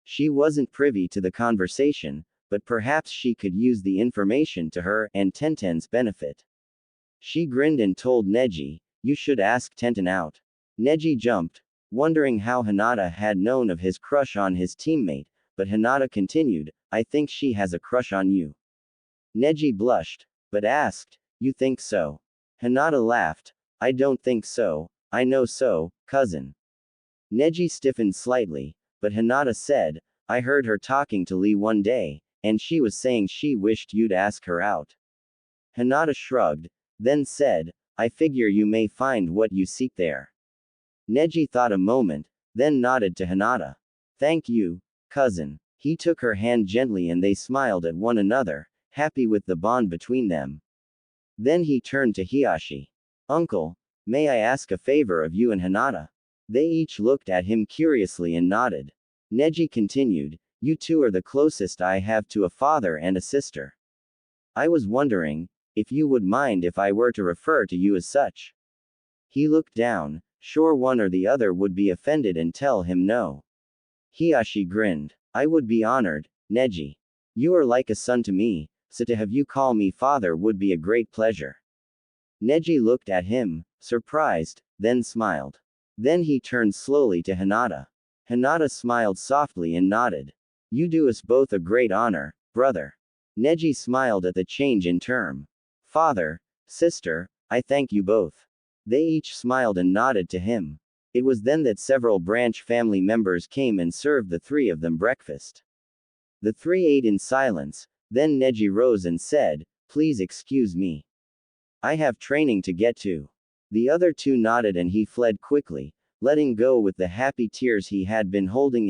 She wasn't privy to the conversation, but perhaps she could use the information to her and Tenten's benefit. She grinned and told Neji, you should ask Tenten out. Neji jumped, wondering how Hinata had known of his crush on his teammate, but Hinata continued, I think she has a crush on you. Neji blushed, but asked, you think so? Hinata laughed, I don't think so, I know so, cousin. Neji stiffened slightly, but Hinata said, I heard her talking to Lee one day, and she was saying she wished you'd ask her out. Hinata shrugged, then said, I figure you may find what you seek there. Neji thought a moment, then nodded to Hinata. Thank you, cousin. He took her hand gently and they smiled at one another, happy with the bond between them. Then he turned to Hiyashi. Uncle, may I ask a favor of you and Hinata? They each looked at him curiously and nodded. Neji continued, you two are the closest I have to a father and a sister. I was wondering, if you would mind if I were to refer to you as such. He looked down, sure one or the other would be offended and tell him no. Hiyashi grinned. I would be honored, Neji. You are like a son to me, so to have you call me father would be a great pleasure. Neji looked at him, surprised, then smiled. Then he turned slowly to Hinata. Hinata smiled softly and nodded. You do us both a great honor, brother. Neji smiled at the change in term. Father, sister, I thank you both. They each smiled and nodded to him. It was then that several branch family members came and served the three of them breakfast. The three ate in silence, then Neji rose and said, Please excuse me. I have training to get to. The other two nodded and he fled quickly, letting go with the happy tears he had been holding